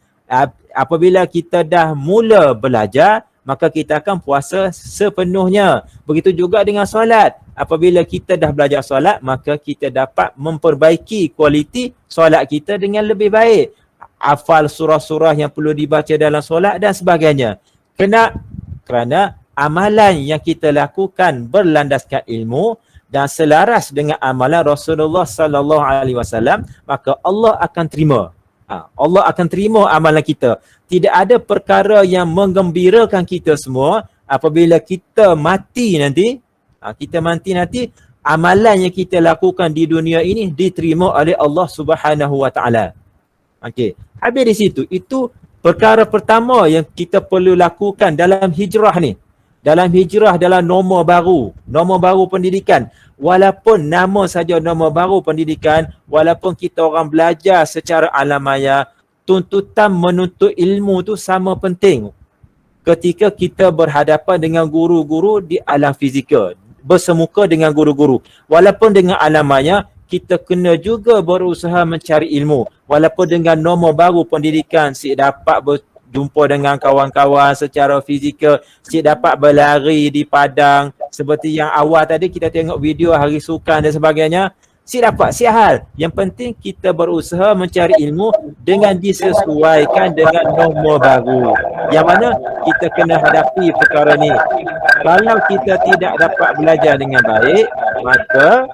Apabila kita dah mula belajar, maka kita akan puasa sepenuhnya. Begitu juga dengan solat. Apabila kita dah belajar solat, maka kita dapat memperbaiki kualiti solat kita dengan lebih baik. Hafal surah-surah yang perlu dibaca dalam solat dan sebagainya. Kerana amalan yang kita lakukan berlandaskan ilmu dan selaras dengan amalan Rasulullah sallallahu alaihi wasallam, maka Allah akan terima. Allah akan terima amalan kita. Tidak ada perkara yang menggembirakan kita semua apabila kita mati nanti. Kita mati nanti, amalan yang kita lakukan di dunia ini diterima oleh Allah Subhanahu wa taala. Okey, habis di situ. Itu perkara pertama yang kita perlu lakukan dalam hijrah ni. Dalam hijrah, dalam norma baru pendidikan. Walaupun nama saja norma baru pendidikan, walaupun kita orang belajar secara alam maya, tuntutan menuntut ilmu tu sama penting. Ketika kita berhadapan dengan guru-guru di alam fizikal, bersemuka dengan guru-guru. Walaupun dengan alam maya, kita kena juga berusaha mencari ilmu. Walaupun dengan norma baru pendidikan, si dapat berjumpa dengan kawan-kawan secara fizikal, si dapat berlari di padang. Seperti yang awal tadi kita tengok video hari sukan dan sebagainya. Si dapat, si hal. Yang penting kita berusaha mencari ilmu dengan disesuaikan dengan norma baru. Yang mana kita kena hadapi perkara ni. Kalau kita tidak dapat belajar dengan baik, maka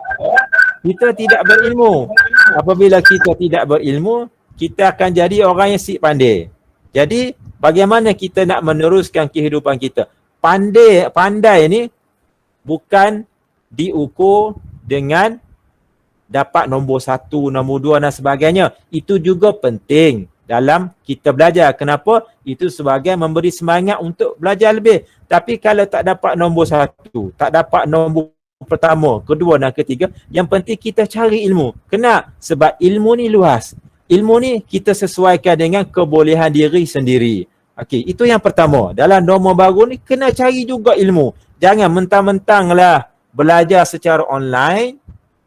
kita tidak berilmu. Apabila kita tidak berilmu, kita akan jadi orang yang sik pandai. Jadi, bagaimana kita nak meneruskan kehidupan kita? Pandai ni bukan diukur dengan dapat nombor 1, nombor 2 dan sebagainya. Itu juga penting dalam kita belajar. Kenapa? Itu sebagai memberi semangat untuk belajar lebih. Tapi kalau tak dapat nombor 1, tak dapat nombor pertama, kedua dan ketiga, yang penting kita cari ilmu. Kenapa? Sebab ilmu ni luas. Ilmu ni kita sesuaikan dengan kebolehan diri sendiri. Okey, itu yang pertama. Dalam norma baru ni kena cari juga ilmu. Jangan mentang-mentanglah belajar secara online.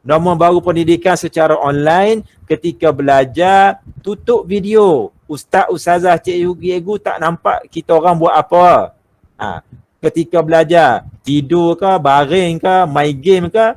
Norma baru pendidikan secara online, ketika belajar tutup video. Ustaz, ustazah, cikgu tak nampak kita orang buat apa. Ketika belajar, tidur ke, baring ke, main game ke,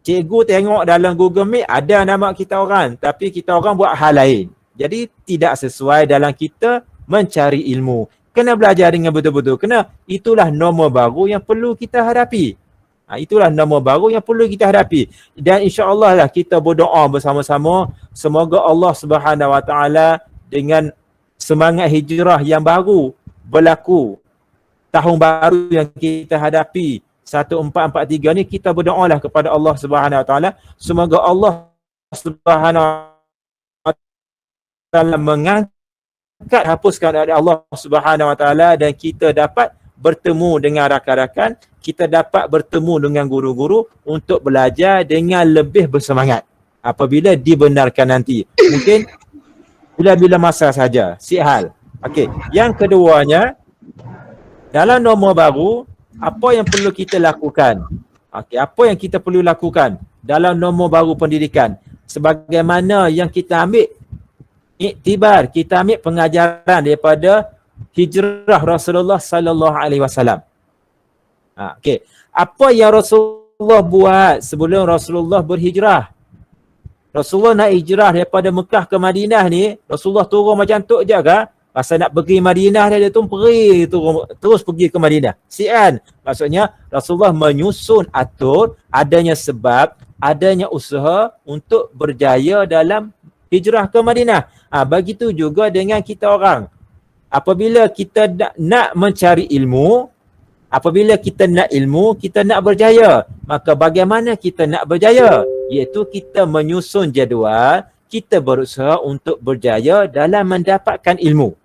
cikgu tengok dalam Google Meet ada nama kita orang, tapi kita orang buat hal lain. Jadi tidak sesuai dalam kita mencari ilmu. Kena belajar dengan betul-betul. Itulah norma baru yang perlu kita hadapi. Itulah norma baru yang perlu kita hadapi. Dan insya-Allah lah kita berdoa bersama-sama, semoga Allah Subhanahu Wa Taala dengan semangat hijrah yang baru berlaku, tahun baru yang kita hadapi 1443 ni, kita berdoalah kepada Allah Subhanahu Wa Taala, semoga Allah Subhanahu Wa Taala mengangkat, hapuskan dari Allah Subhanahu Wa Taala, dan kita dapat bertemu dengan rakan-rakan, kita dapat bertemu dengan guru-guru untuk belajar dengan lebih bersemangat apabila dibenarkan nanti. Mungkin bila-bila masa saja, si hal. Okey, yang keduanya, dalam norma baru, apa yang perlu kita lakukan? Okey, apa yang kita perlu lakukan dalam norma baru pendidikan? Sebagaimana yang kita ambil iktibar, kita ambil pengajaran daripada hijrah Rasulullah sallallahu alaihi wasallam. Okey, apa yang Rasulullah buat sebelum Rasulullah berhijrah? Rasulullah nak hijrah daripada Mekah ke Madinah ni, Rasulullah turun macam tu je ke? Masa nak pergi Madinah dia tu pergi terus pergi ke Madinah. Sian. Maksudnya Rasulullah menyusun atur adanya sebab, adanya usaha untuk berjaya dalam hijrah ke Madinah. Begitu juga dengan kita orang. Apabila kita nak mencari ilmu, apabila kita nak ilmu, kita nak berjaya. Maka bagaimana kita nak berjaya? Iaitu kita menyusun jadual, kita berusaha untuk berjaya dalam mendapatkan ilmu.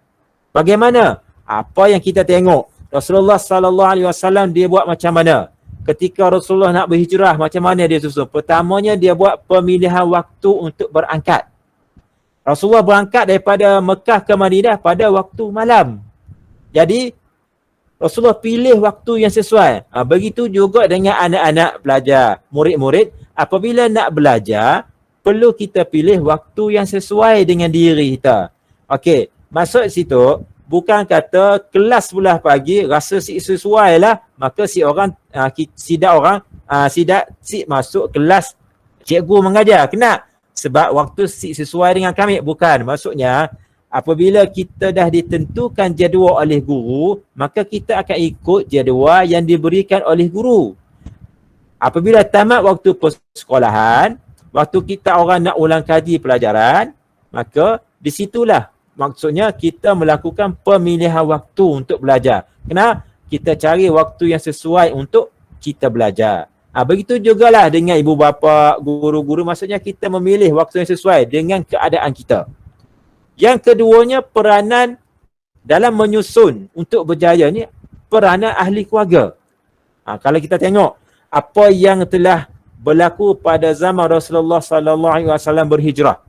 Bagaimana? Apa yang kita tengok Rasulullah sallallahu alaihi wasallam dia buat macam mana? Ketika Rasulullah nak berhijrah, macam mana dia susun? Pertamanya dia buat pemilihan waktu untuk berangkat. Rasulullah berangkat daripada Mekah ke Madinah pada waktu malam. Jadi Rasulullah pilih waktu yang sesuai. Begitu juga dengan anak-anak pelajar, murid-murid. Apabila nak belajar, perlu kita pilih waktu yang sesuai dengan diri kita. Okey, maksud situ bukan kata kelas sebelah pagi rasa sesuai lah, maka si masuk kelas cikgu mengajar. Kena. Sebab waktu sesuai dengan kami. Bukan. Maksudnya, apabila kita dah ditentukan jadual oleh guru, maka kita akan ikut jadual yang diberikan oleh guru. Apabila tamat waktu persekolahan, waktu kita orang nak ulang kaji pelajaran, maka di situlah maksudnya kita melakukan pemilihan waktu untuk belajar. Kena kita cari waktu yang sesuai untuk kita belajar. Begitu jugalah dengan ibu bapa, guru-guru, maksudnya kita memilih waktu yang sesuai dengan keadaan kita. Yang keduanya, peranan dalam menyusun untuk berjaya ni, peranan ahli keluarga. Kalau kita tengok apa yang telah berlaku pada zaman Rasulullah sallallahu alaihi wasallam berhijrah.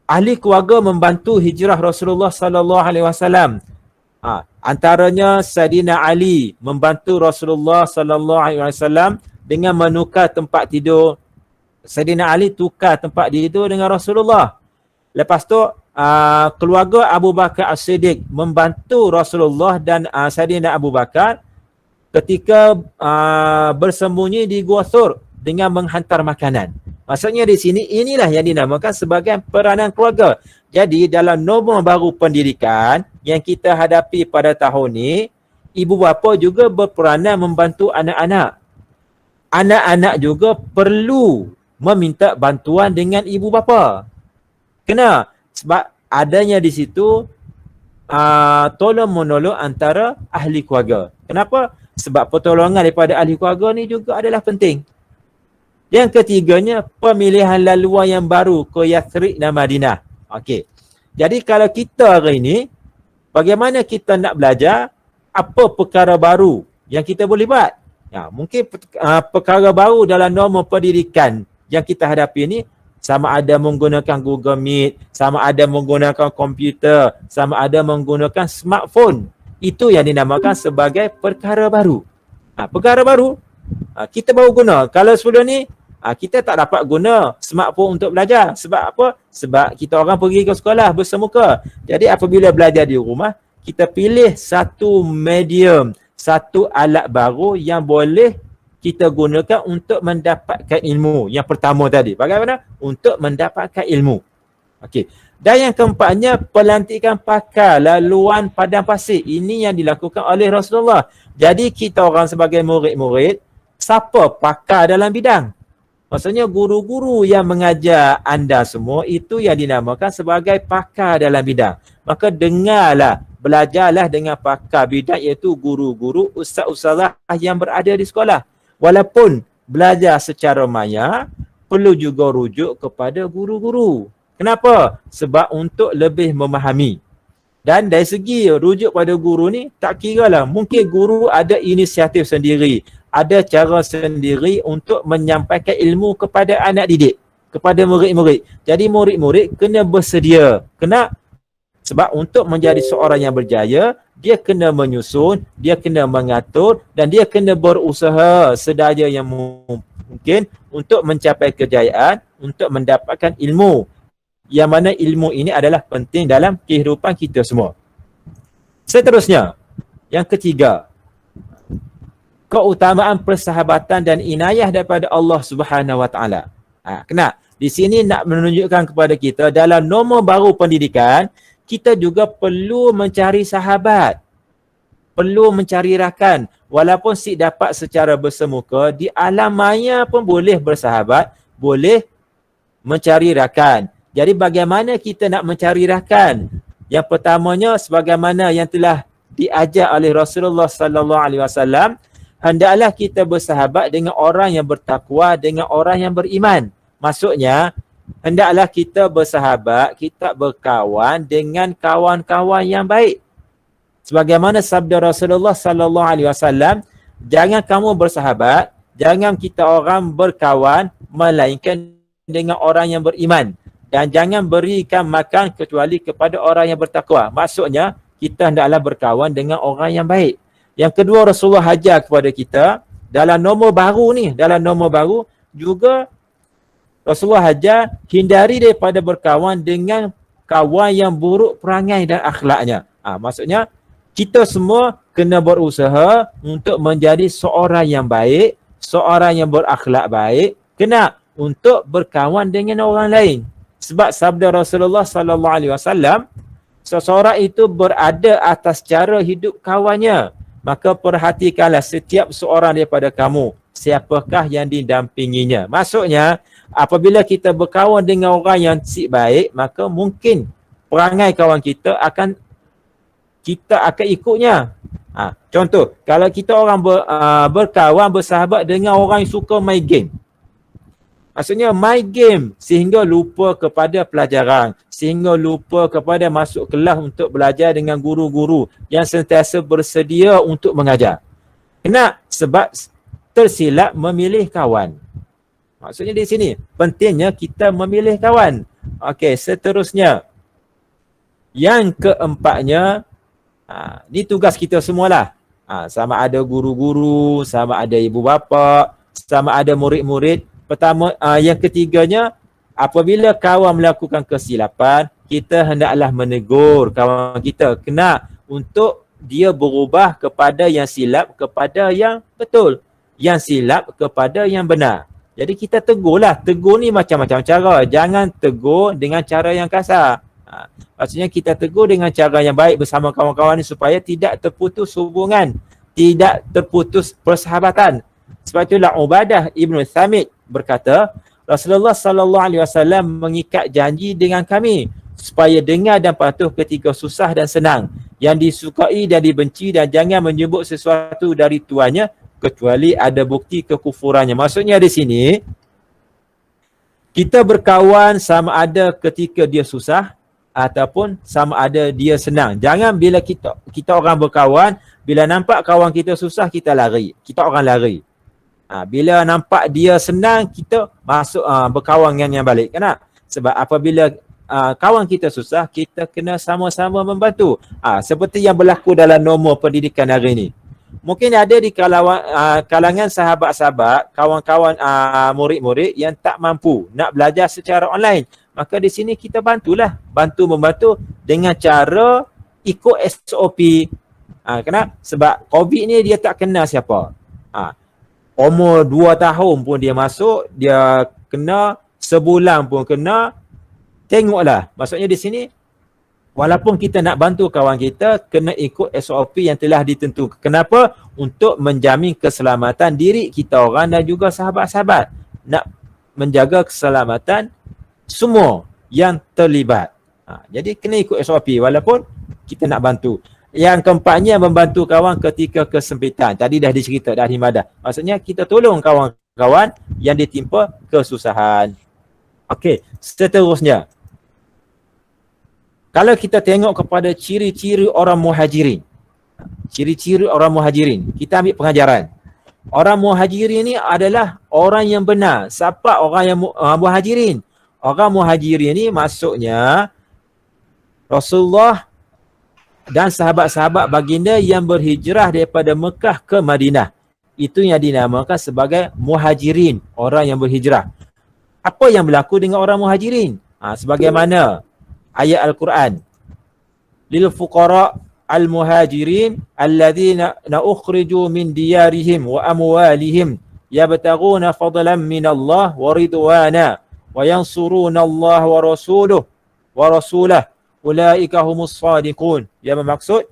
Ahli keluarga membantu hijrah Rasulullah sallallahu alaihi wasallam. Antaranya Saidina Ali membantu Rasulullah sallallahu alaihi wasallam dengan menukar tempat tidur. Saidina Ali tukar tempat tidur dengan Rasulullah. Lepas tu keluarga Abu Bakar As-Siddiq membantu Rasulullah dan Saidina Abu Bakar ketika bersembunyi di Gua Thur dengan menghantar makanan. Maksudnya di sini inilah yang dinamakan sebagai peranan keluarga. Jadi dalam norma baru pendidikan yang kita hadapi pada tahun ini, ibu bapa juga berperanan membantu anak-anak. Anak-anak juga perlu meminta bantuan dengan ibu bapa. Kena, sebab adanya di situ tolong-menolong antara ahli keluarga. Kenapa? Sebab pertolongan daripada ahli keluarga ni juga adalah penting. Yang ketiganya, pemilihan laluan yang baru ke Yathrib dan Madinah. Okey. Jadi kalau kita hari ini, bagaimana kita nak belajar, apa perkara baru yang kita boleh buat? Mungkin perkara baru dalam norma pendidikan yang kita hadapi ni, sama ada menggunakan Google Meet, sama ada menggunakan komputer, sama ada menggunakan smartphone. Itu yang dinamakan sebagai perkara baru. Perkara baru, kita baru guna. Kalau sebelum ni, kita tak dapat guna smartphone untuk belajar. Sebab apa? Sebab kita orang pergi ke sekolah bersemuka. Jadi apabila belajar di rumah, kita pilih satu medium, satu alat baru yang boleh kita gunakan untuk mendapatkan ilmu. Yang pertama tadi, bagaimana? Untuk mendapatkan ilmu. Okey. Dan yang keempatnya, pelantikan pakar laluan padang pasir. Ini yang dilakukan oleh Rasulullah. Jadi kita orang sebagai murid-murid, siapa pakar dalam bidang? Maksudnya guru-guru yang mengajar anda semua itu yang dinamakan sebagai pakar dalam bidang. Maka dengarlah, belajarlah dengan pakar bidang iaitu guru-guru, ustaz-ustazah yang berada di sekolah. Walaupun belajar secara maya, perlu juga rujuk kepada guru-guru. Kenapa? Sebab untuk lebih memahami. Dan dari segi rujuk pada guru ni, tak kira lah. Mungkin guru ada inisiatif sendiri, ada cara sendiri untuk menyampaikan ilmu kepada anak didik, kepada murid-murid. Jadi murid-murid kena bersedia. Sebab untuk menjadi seorang yang berjaya, dia kena menyusun, dia kena mengatur dan dia kena berusaha sedaya yang mungkin untuk mencapai kejayaan, untuk mendapatkan ilmu. Yang mana ilmu ini adalah penting dalam kehidupan kita semua. Seterusnya, yang ketiga, keutamaan persahabatan dan inayah daripada Allah Subhanahu Wa Taala. Kena di sini nak menunjukkan kepada kita dalam norma baru pendidikan, kita juga perlu mencari sahabat, perlu mencari rakan. Walaupun si dapat secara bersemuka, di alam maya pun boleh bersahabat, boleh mencari rakan. Jadi bagaimana kita nak mencari rakan? Yang pertamanya, sebagaimana yang telah diajar oleh Rasulullah sallallahu alaihi wasallam, hendaklah kita bersahabat dengan orang yang bertakwa, dengan orang yang beriman. Maksudnya, hendaklah kita bersahabat, kita berkawan dengan kawan-kawan yang baik. Sebagaimana sabda Rasulullah sallallahu alaihi wasallam, jangan kamu bersahabat, jangan kita orang berkawan melainkan dengan orang yang beriman. Dan jangan berikan makan kecuali kepada orang yang bertakwa. Maksudnya, kita hendaklah berkawan dengan orang yang baik. Yang kedua, Rasulullah ajar kepada kita, dalam norma baru ni, dalam norma baru, juga Rasulullah ajar, hindari daripada berkawan dengan kawan yang buruk perangai dan akhlaknya. Maksudnya, kita semua kena berusaha untuk menjadi seorang yang baik, seorang yang berakhlak baik, kena untuk berkawan dengan orang lain. Sebab sabda Rasulullah sallallahu alaihi wasallam, seseorang itu berada atas cara hidup kawannya. Maka perhatikanlah setiap seorang daripada kamu, siapakah yang didampinginya. Maksudnya, apabila kita berkawan dengan orang yang baik, maka mungkin perangai kawan kita akan ikutnya. Contoh, kalau kita orang berkawan, bersahabat dengan orang yang suka main game. Maksudnya main game sehingga lupa kepada pelajaran, sehingga lupa kepada masuk kelas untuk belajar dengan guru-guru yang sentiasa bersedia untuk mengajar. Sebab tersilap memilih kawan. Maksudnya di sini, pentingnya kita memilih kawan. Okey, seterusnya. Yang keempatnya, ni tugas kita semualah. Sama ada guru-guru, sama ada ibu bapa, sama ada murid-murid. Pertama, yang ketiganya, apabila kawan melakukan kesilapan, kita hendaklah menegur kawan kita. Kena untuk dia berubah kepada yang silap, kepada yang betul. Yang silap kepada yang benar. Jadi kita tegurlah. Tegur ni macam-macam cara. Jangan tegur dengan cara yang kasar. Maksudnya kita tegur dengan cara yang baik bersama kawan-kawan ni supaya tidak terputus hubungan. Tidak terputus persahabatan. Sebab itulah Ubadah Ibn Thamid berkata, Rasulullah sallallahu alaihi wasallam mengikat janji dengan kami supaya dengar dan patuh ketika susah dan senang, yang disukai dan dibenci, dan jangan menyebut sesuatu dari tuannya kecuali ada bukti kekufurannya. Maksudnya di sini, kita berkawan sama ada ketika dia susah ataupun sama ada dia senang. Jangan bila kita orang berkawan, bila nampak kawan kita susah, kita lari. Kita orang lari. Bila nampak dia senang, kita masuk berkawan dengan yang balik. Kenapa? Sebab apabila kawan kita susah, kita kena sama-sama membantu. Seperti yang berlaku dalam norma pendidikan hari ini. Mungkin ada di kalangan sahabat-sahabat, kawan-kawan murid-murid yang tak mampu nak belajar secara online. Maka di sini kita bantulah. Bantu-membantu dengan cara ikut SOP. Kenapa? Sebab COVID ni dia tak kenal siapa. Umur 2 tahun pun dia masuk, dia kena, sebulan pun kena. Tengoklah. Maksudnya di sini, walaupun kita nak bantu kawan kita, kena ikut SOP yang telah ditentukan. Kenapa? Untuk menjamin keselamatan diri kita orang dan juga sahabat-sahabat. Nak menjaga keselamatan semua yang terlibat. Jadi kena ikut SOP walaupun kita nak bantu. Yang keempatnya, membantu kawan ketika kesempitan. Tadi dah dicerita, dah dimadah. Maksudnya kita tolong kawan-kawan yang ditimpa kesusahan. Okey, seterusnya. Kalau kita tengok kepada ciri-ciri orang muhajirin, ciri-ciri orang muhajirin, kita ambil pengajaran. Orang muhajirin ni adalah orang yang benar. Siapa orang yang muhajirin? Orang muhajirin ni maksudnya Rasulullah dan sahabat-sahabat baginda yang berhijrah daripada Mekah ke Madinah. Itu yang dinamakan sebagai muhajirin, orang yang berhijrah. Apa yang berlaku dengan orang muhajirin? Sebagaimana ayat Al-Quran. Lil fuqara al-muhajirin alladhina ukhriju min diyarihim wa amwalihim yabtaghuna fadlan min Allah wa ridwana wa yansuruna Allah wa rasulah ulaika humus shadiqun. Yang bermaksud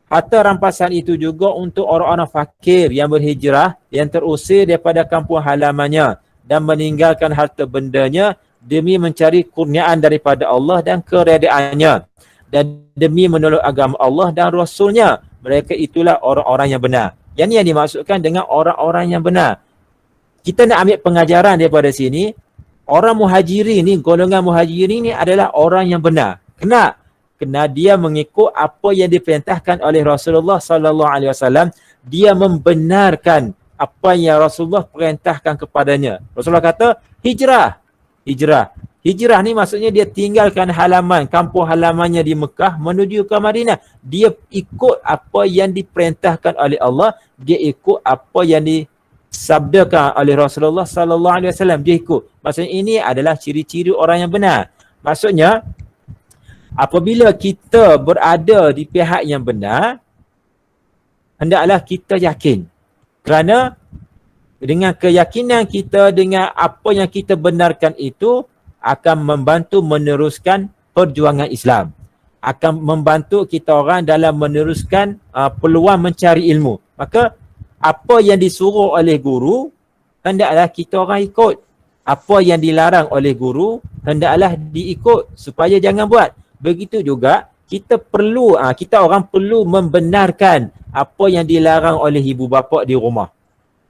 harta rampasan itu juga untuk orang-orang fakir yang berhijrah, yang terusir daripada kampung halamannya dan meninggalkan harta bendanya demi mencari kurniaan daripada Allah dan keredaannya dan demi menolong agama Allah dan Rasulnya. Mereka itulah orang-orang yang benar. Yang yang dimaksudkan dengan orang-orang yang benar. Kita nak ambil pengajaran daripada sini, orang muhajirin ni, golongan muhajirin ni adalah orang yang benar. Kenapa? Kerana dia mengikut apa yang diperintahkan oleh Rasulullah sallallahu alaihi wasallam. Dia membenarkan apa yang Rasulullah perintahkan kepadanya. Rasulullah kata, hijrah. Hijrah ni maksudnya dia tinggalkan halaman, kampung halamannya di Mekah menuju ke Madinah. Dia ikut apa yang diperintahkan oleh Allah, dia ikut apa yang disabdakan oleh Rasulullah sallallahu alaihi wasallam, dia ikut. Maksudnya ini adalah ciri-ciri orang yang benar. Maksudnya apabila kita berada di pihak yang benar, hendaklah kita yakin. Kerana dengan keyakinan kita, dengan apa yang kita benarkan itu akan membantu meneruskan perjuangan Islam. Akan membantu kita orang dalam meneruskan peluang mencari ilmu. Maka apa yang disuruh oleh guru, hendaklah kita orang ikut. Apa yang dilarang oleh guru, hendaklah diikut supaya jangan buat. Begitu juga kita orang perlu membenarkan apa yang dilarang oleh ibu bapa di rumah.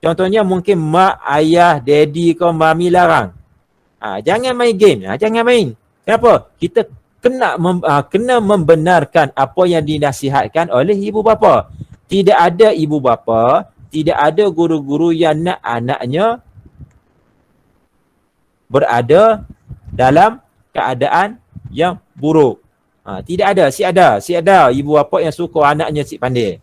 Contohnya mungkin mak, ayah, daddy kau, mami larang. Jangan main game. Jangan main. Kenapa? Kita kena membenarkan apa yang dinasihatkan oleh ibu bapa. Tidak ada ibu bapa, tidak ada guru-guru yang nak anaknya berada dalam keadaan yang buruk. Tidak ada. Si ada ibu bapa yang suka anaknya si pandai.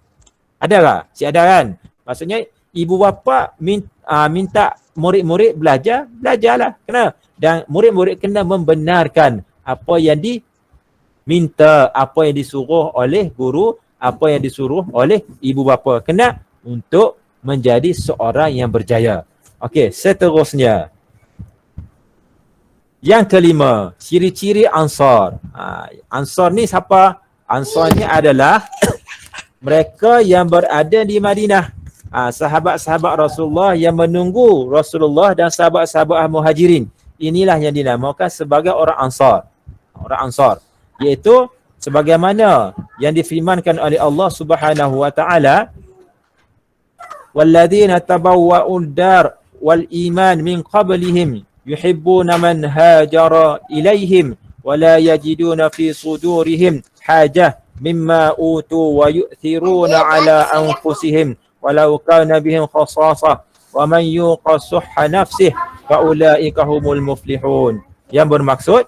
Ada tak? Si ada kan? Maksudnya ibu bapa minta murid-murid belajarlah. Kenapa? Dan murid-murid kena membenarkan apa yang diminta, apa yang disuruh oleh guru, apa yang disuruh oleh ibu bapa. Kena untuk menjadi seorang yang berjaya. Okey, seterusnya. Yang kelima, ciri-ciri Ansar. Ansar ni siapa? Ansar ni adalah mereka yang berada di Madinah. Sahabat-sahabat Rasulullah yang menunggu Rasulullah dan sahabat-sahabat muhajirin. Inilah yang dinamakan sebagai orang Ansar. Orang Ansar. Iaitu sebagaimana yang difirmankan oleh Allah Subhanahu wa taala, walladzina tabawwa'ud dar wal iman min qablihim yuhibbuna man hajara ilaihim wa la yajiduna fi sudurihim hajah mimma utu wa yu'thiruna ala anfusihim walau kana bihim khasasah wa man yuqa suhha nafsihi fa ulaika humul muflihun. Yang bermaksud,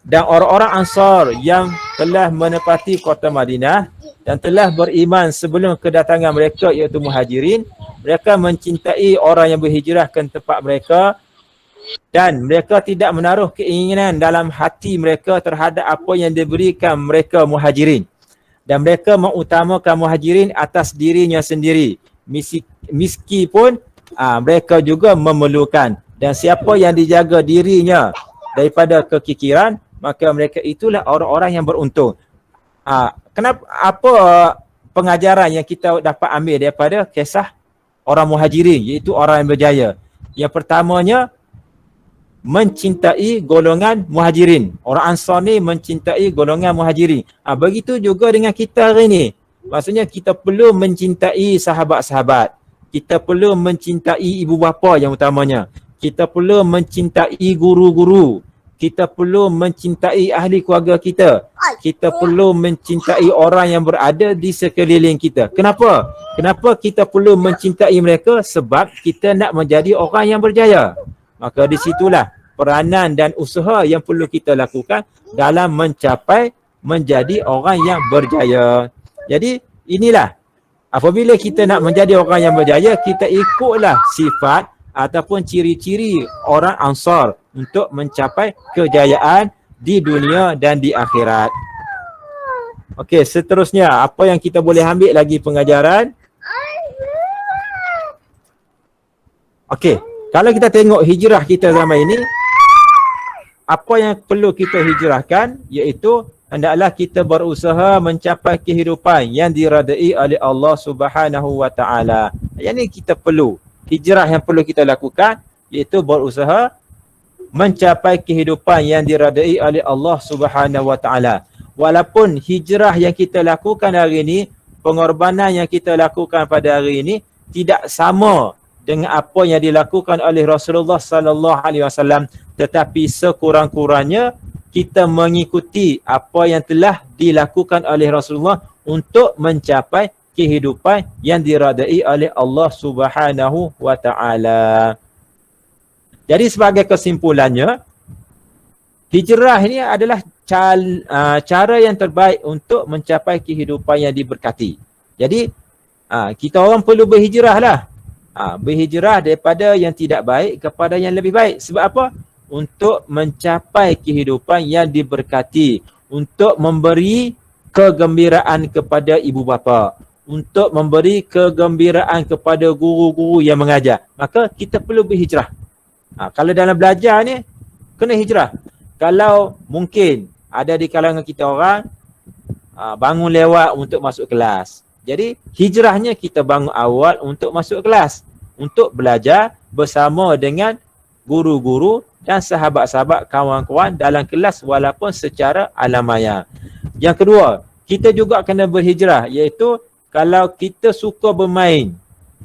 dan orang-orang Ansar yang telah menepati kota Madinah dan telah beriman sebelum kedatangan mereka iaitu muhajirin, mereka mencintai orang yang berhijrah ke tempat mereka dan mereka tidak menaruh keinginan dalam hati mereka terhadap apa yang diberikan mereka muhajirin. Dan mereka mengutamakan muhajirin atas dirinya sendiri. Meskipun mereka juga memerlukan. Dan siapa yang dijaga dirinya daripada kekikiran, maka mereka itulah orang-orang yang beruntung. Kenapa? Apa pengajaran yang kita dapat ambil daripada kisah orang muhajirin, iaitu orang yang berjaya? Yang pertamanya, mencintai golongan muhajirin. Orang Ansar ni mencintai golongan muhajirin. Begitu juga dengan kita hari ni. Maksudnya kita perlu mencintai sahabat-sahabat. Kita perlu mencintai ibu bapa yang utamanya. Kita perlu mencintai guru-guru. kita perlu mencintai ahli keluarga kita. Kita perlu mencintai orang yang berada di sekeliling kita. Kenapa? Kenapa kita perlu mencintai mereka? Sebab kita nak menjadi orang yang berjaya. Maka di situlah peranan dan usaha yang perlu kita lakukan dalam mencapai menjadi orang yang berjaya. Jadi inilah, apabila kita nak menjadi orang yang berjaya, kita ikutlah sifat ataupun ciri-ciri orang Ansar untuk mencapai kejayaan di dunia dan di akhirat. Okey, seterusnya apa yang kita boleh ambil lagi pengajaran? Okey, kalau kita tengok hijrah kita zaman ini, apa yang perlu kita hijrahkan iaitu hendaklah kita berusaha mencapai kehidupan yang diredai oleh Allah Subhanahu wa taala. Yang ni kita perlu. Hijrah yang perlu kita lakukan iaitu berusaha mencapai kehidupan yang diredai oleh Allah Subhanahu wa taala. Walaupun hijrah yang kita lakukan hari ini, pengorbanan yang kita lakukan pada hari ini tidak sama dengan apa yang dilakukan oleh Rasulullah sallallahu alaihi wasallam, tetapi sekurang-kurangnya kita mengikuti apa yang telah dilakukan oleh Rasulullah untuk mencapai kehidupan yang diredai oleh Allah Subhanahu wa taala. Jadi sebagai kesimpulannya, hijrah ini adalah cara yang terbaik untuk mencapai kehidupan yang diberkati. Jadi kita orang perlu berhijrah lah. Berhijrah daripada yang tidak baik kepada yang lebih baik. Sebab apa? Untuk mencapai kehidupan yang diberkati, untuk memberi kegembiraan kepada ibu bapa, untuk memberi kegembiraan kepada guru-guru yang mengajar. Maka kita perlu berhijrah. Kalau dalam belajar ni, kena hijrah. Kalau mungkin ada di kalangan kita orang bangun lewat untuk masuk kelas. Jadi hijrahnya kita bangun awal untuk masuk kelas, untuk belajar bersama dengan guru-guru dan sahabat-sahabat kawan-kawan dalam kelas walaupun secara alamaya. Yang kedua, kita juga kena berhijrah, iaitu kalau kita suka bermain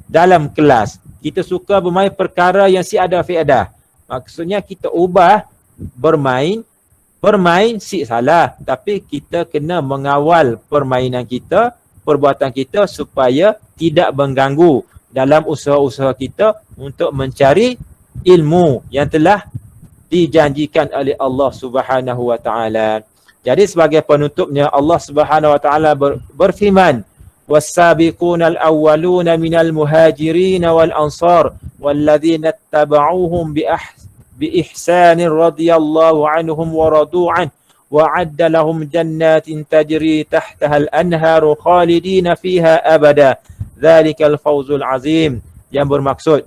dalam kelas, kita suka bermain perkara yang si ada faedah, maksudnya kita ubah bermain si salah, tapi kita kena mengawal permainan kita, perbuatan kita supaya tidak mengganggu dalam usaha-usaha kita untuk mencari ilmu yang telah dijanjikan oleh Allah Subhanahu wa taala. Jadi sebagai penutupnya, Allah Subhanahu wa taala berfirman, was-sabiqunal awwaluna minal muhajirin wal ansar walladzina ittaba'uuhum bi ihsanin radhiyallahu anhum wa radu an wa 'adda lahum jannatin tajri tahtaha al-anharu khalidina fiha abada dzalikal fawzul azim. Yang bermaksud,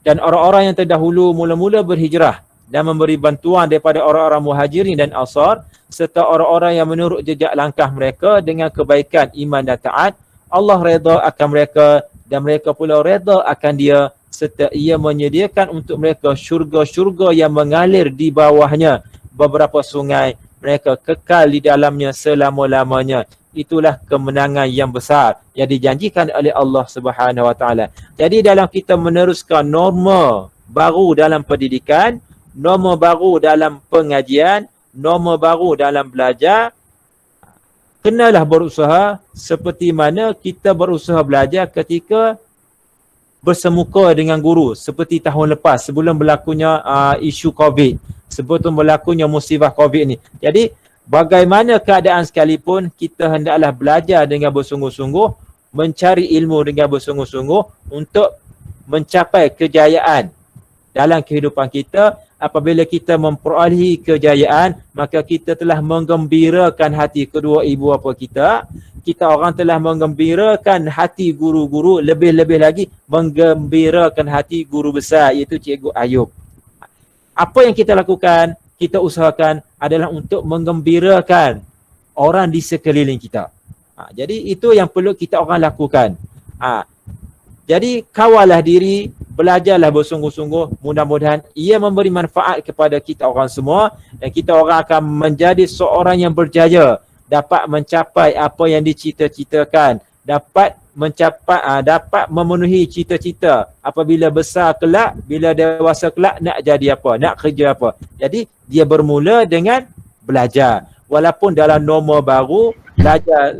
dan orang-orang yang terdahulu mula-mula berhijrah dan memberi bantuan daripada orang-orang muhajirin dan ansar, serta orang-orang yang menurut jejak langkah mereka dengan kebaikan, iman dan taat, Allah redha akan mereka dan mereka pula redha akan dia, serta ia menyediakan untuk mereka syurga-syurga yang mengalir di bawahnya beberapa sungai, mereka kekal di dalamnya selama-lamanya. Itulah kemenangan yang besar yang dijanjikan oleh Allah Subhanahu wa taala. Jadi dalam kita meneruskan norma baru dalam pendidikan, norma baru dalam pengajian, norma baru dalam belajar, kenalah berusaha seperti mana kita berusaha belajar ketika bersemuka dengan guru, seperti tahun lepas sebelum berlakunya isu COVID, sebelum berlakunya musibah COVID ni. Jadi bagaimana keadaan sekalipun, kita hendaklah belajar dengan bersungguh-sungguh, mencari ilmu dengan bersungguh-sungguh untuk mencapai kejayaan dalam kehidupan kita. Apabila kita memperolehi kejayaan, maka kita telah menggembirakan hati kedua ibu bapa kita. Kita orang telah menggembirakan hati guru-guru, lebih-lebih lagi menggembirakan hati guru besar, iaitu Cikgu Ayub. Apa yang kita lakukan, kita usahakan adalah untuk menggembirakan orang di sekeliling kita. Jadi itu yang perlu kita orang lakukan. Jadi kawalah diri, belajarlah bersungguh-sungguh, mudah-mudahan ia memberi manfaat kepada kita orang semua dan kita orang akan menjadi seorang yang berjaya, dapat mencapai apa yang dicita-citakan, dapat mencapai dapat memenuhi cita-cita apabila besar kelak, bila dewasa kelak nak jadi apa, nak kerja apa. Jadi dia bermula dengan belajar. Walaupun dalam norma baru, belajar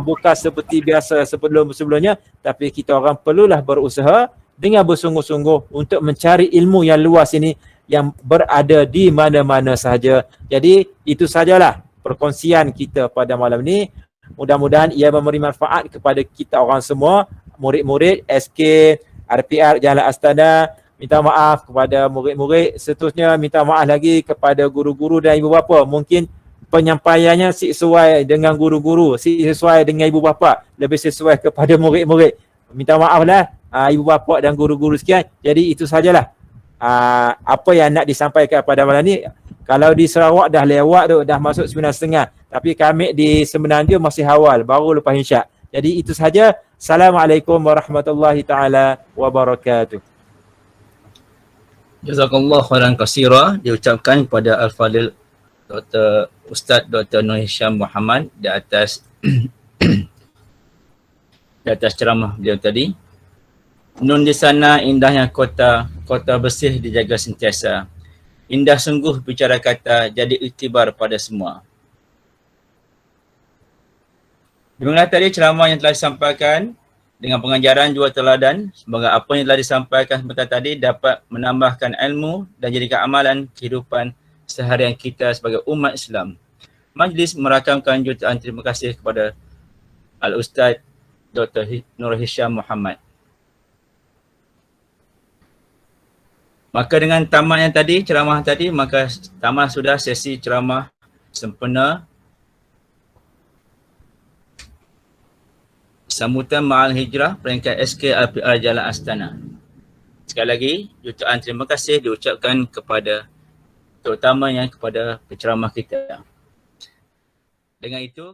bukan seperti biasa sebelumnya, tapi kita orang perlulah berusaha dengan bersungguh-sungguh untuk mencari ilmu yang luas ini yang berada di mana-mana sahaja. Jadi itu sajalah perkongsian kita pada malam ini. Mudah-mudahan ia memberi manfaat kepada kita orang semua, murid-murid SK, RPR Jalan Astana. Minta maaf kepada murid-murid, seterusnya minta maaf lagi kepada guru-guru dan ibu bapa. Mungkin penyampaiannya sesuai dengan guru-guru, sesuai dengan ibu bapa, lebih sesuai kepada murid-murid. Minta maaflah ibu bapa dan guru-guru sekian. Jadi itu sajalah apa yang nak disampaikan pada malam ni. Kalau di Sarawak dah lewat tu, dah masuk 9.30. Tapi kami di Semenanjung masih awal, baru lepas insya'. Jadi itu saja. Assalamualaikum warahmatullahi taala wabarakatuh. Jazakallah khairan katsira diucapkan kepada Al-Fadil Dr. Ustaz Dr. Nur Hisham Muhammad di atas ceramah beliau tadi. Nun di sana indahnya kota, kota bersih dijaga sentiasa. Indah sungguh bicara kata, jadi iktibar pada semua. Dengarlah tadi ceramah yang telah disampaikan dengan pengajaran jua teladan. Semoga apa yang telah disampaikan sebentar tadi dapat menambahkan ilmu dan jadikan amalan kehidupan seharian kita sebagai umat Islam. Majlis merakamkan jutaan terima kasih kepada Al-Ustaz Dr. Nur Hisham Muhammad. Maka dengan tamatnya tadi, ceramah tadi, maka tamat sudah sesi ceramah sempurna sambutan Ma'al Hijrah peringkat SK RPR Jalan Astana. Sekali lagi, jutaan terima kasih diucapkan kepada, terutamanya kepada penceramah kita. Dengan itu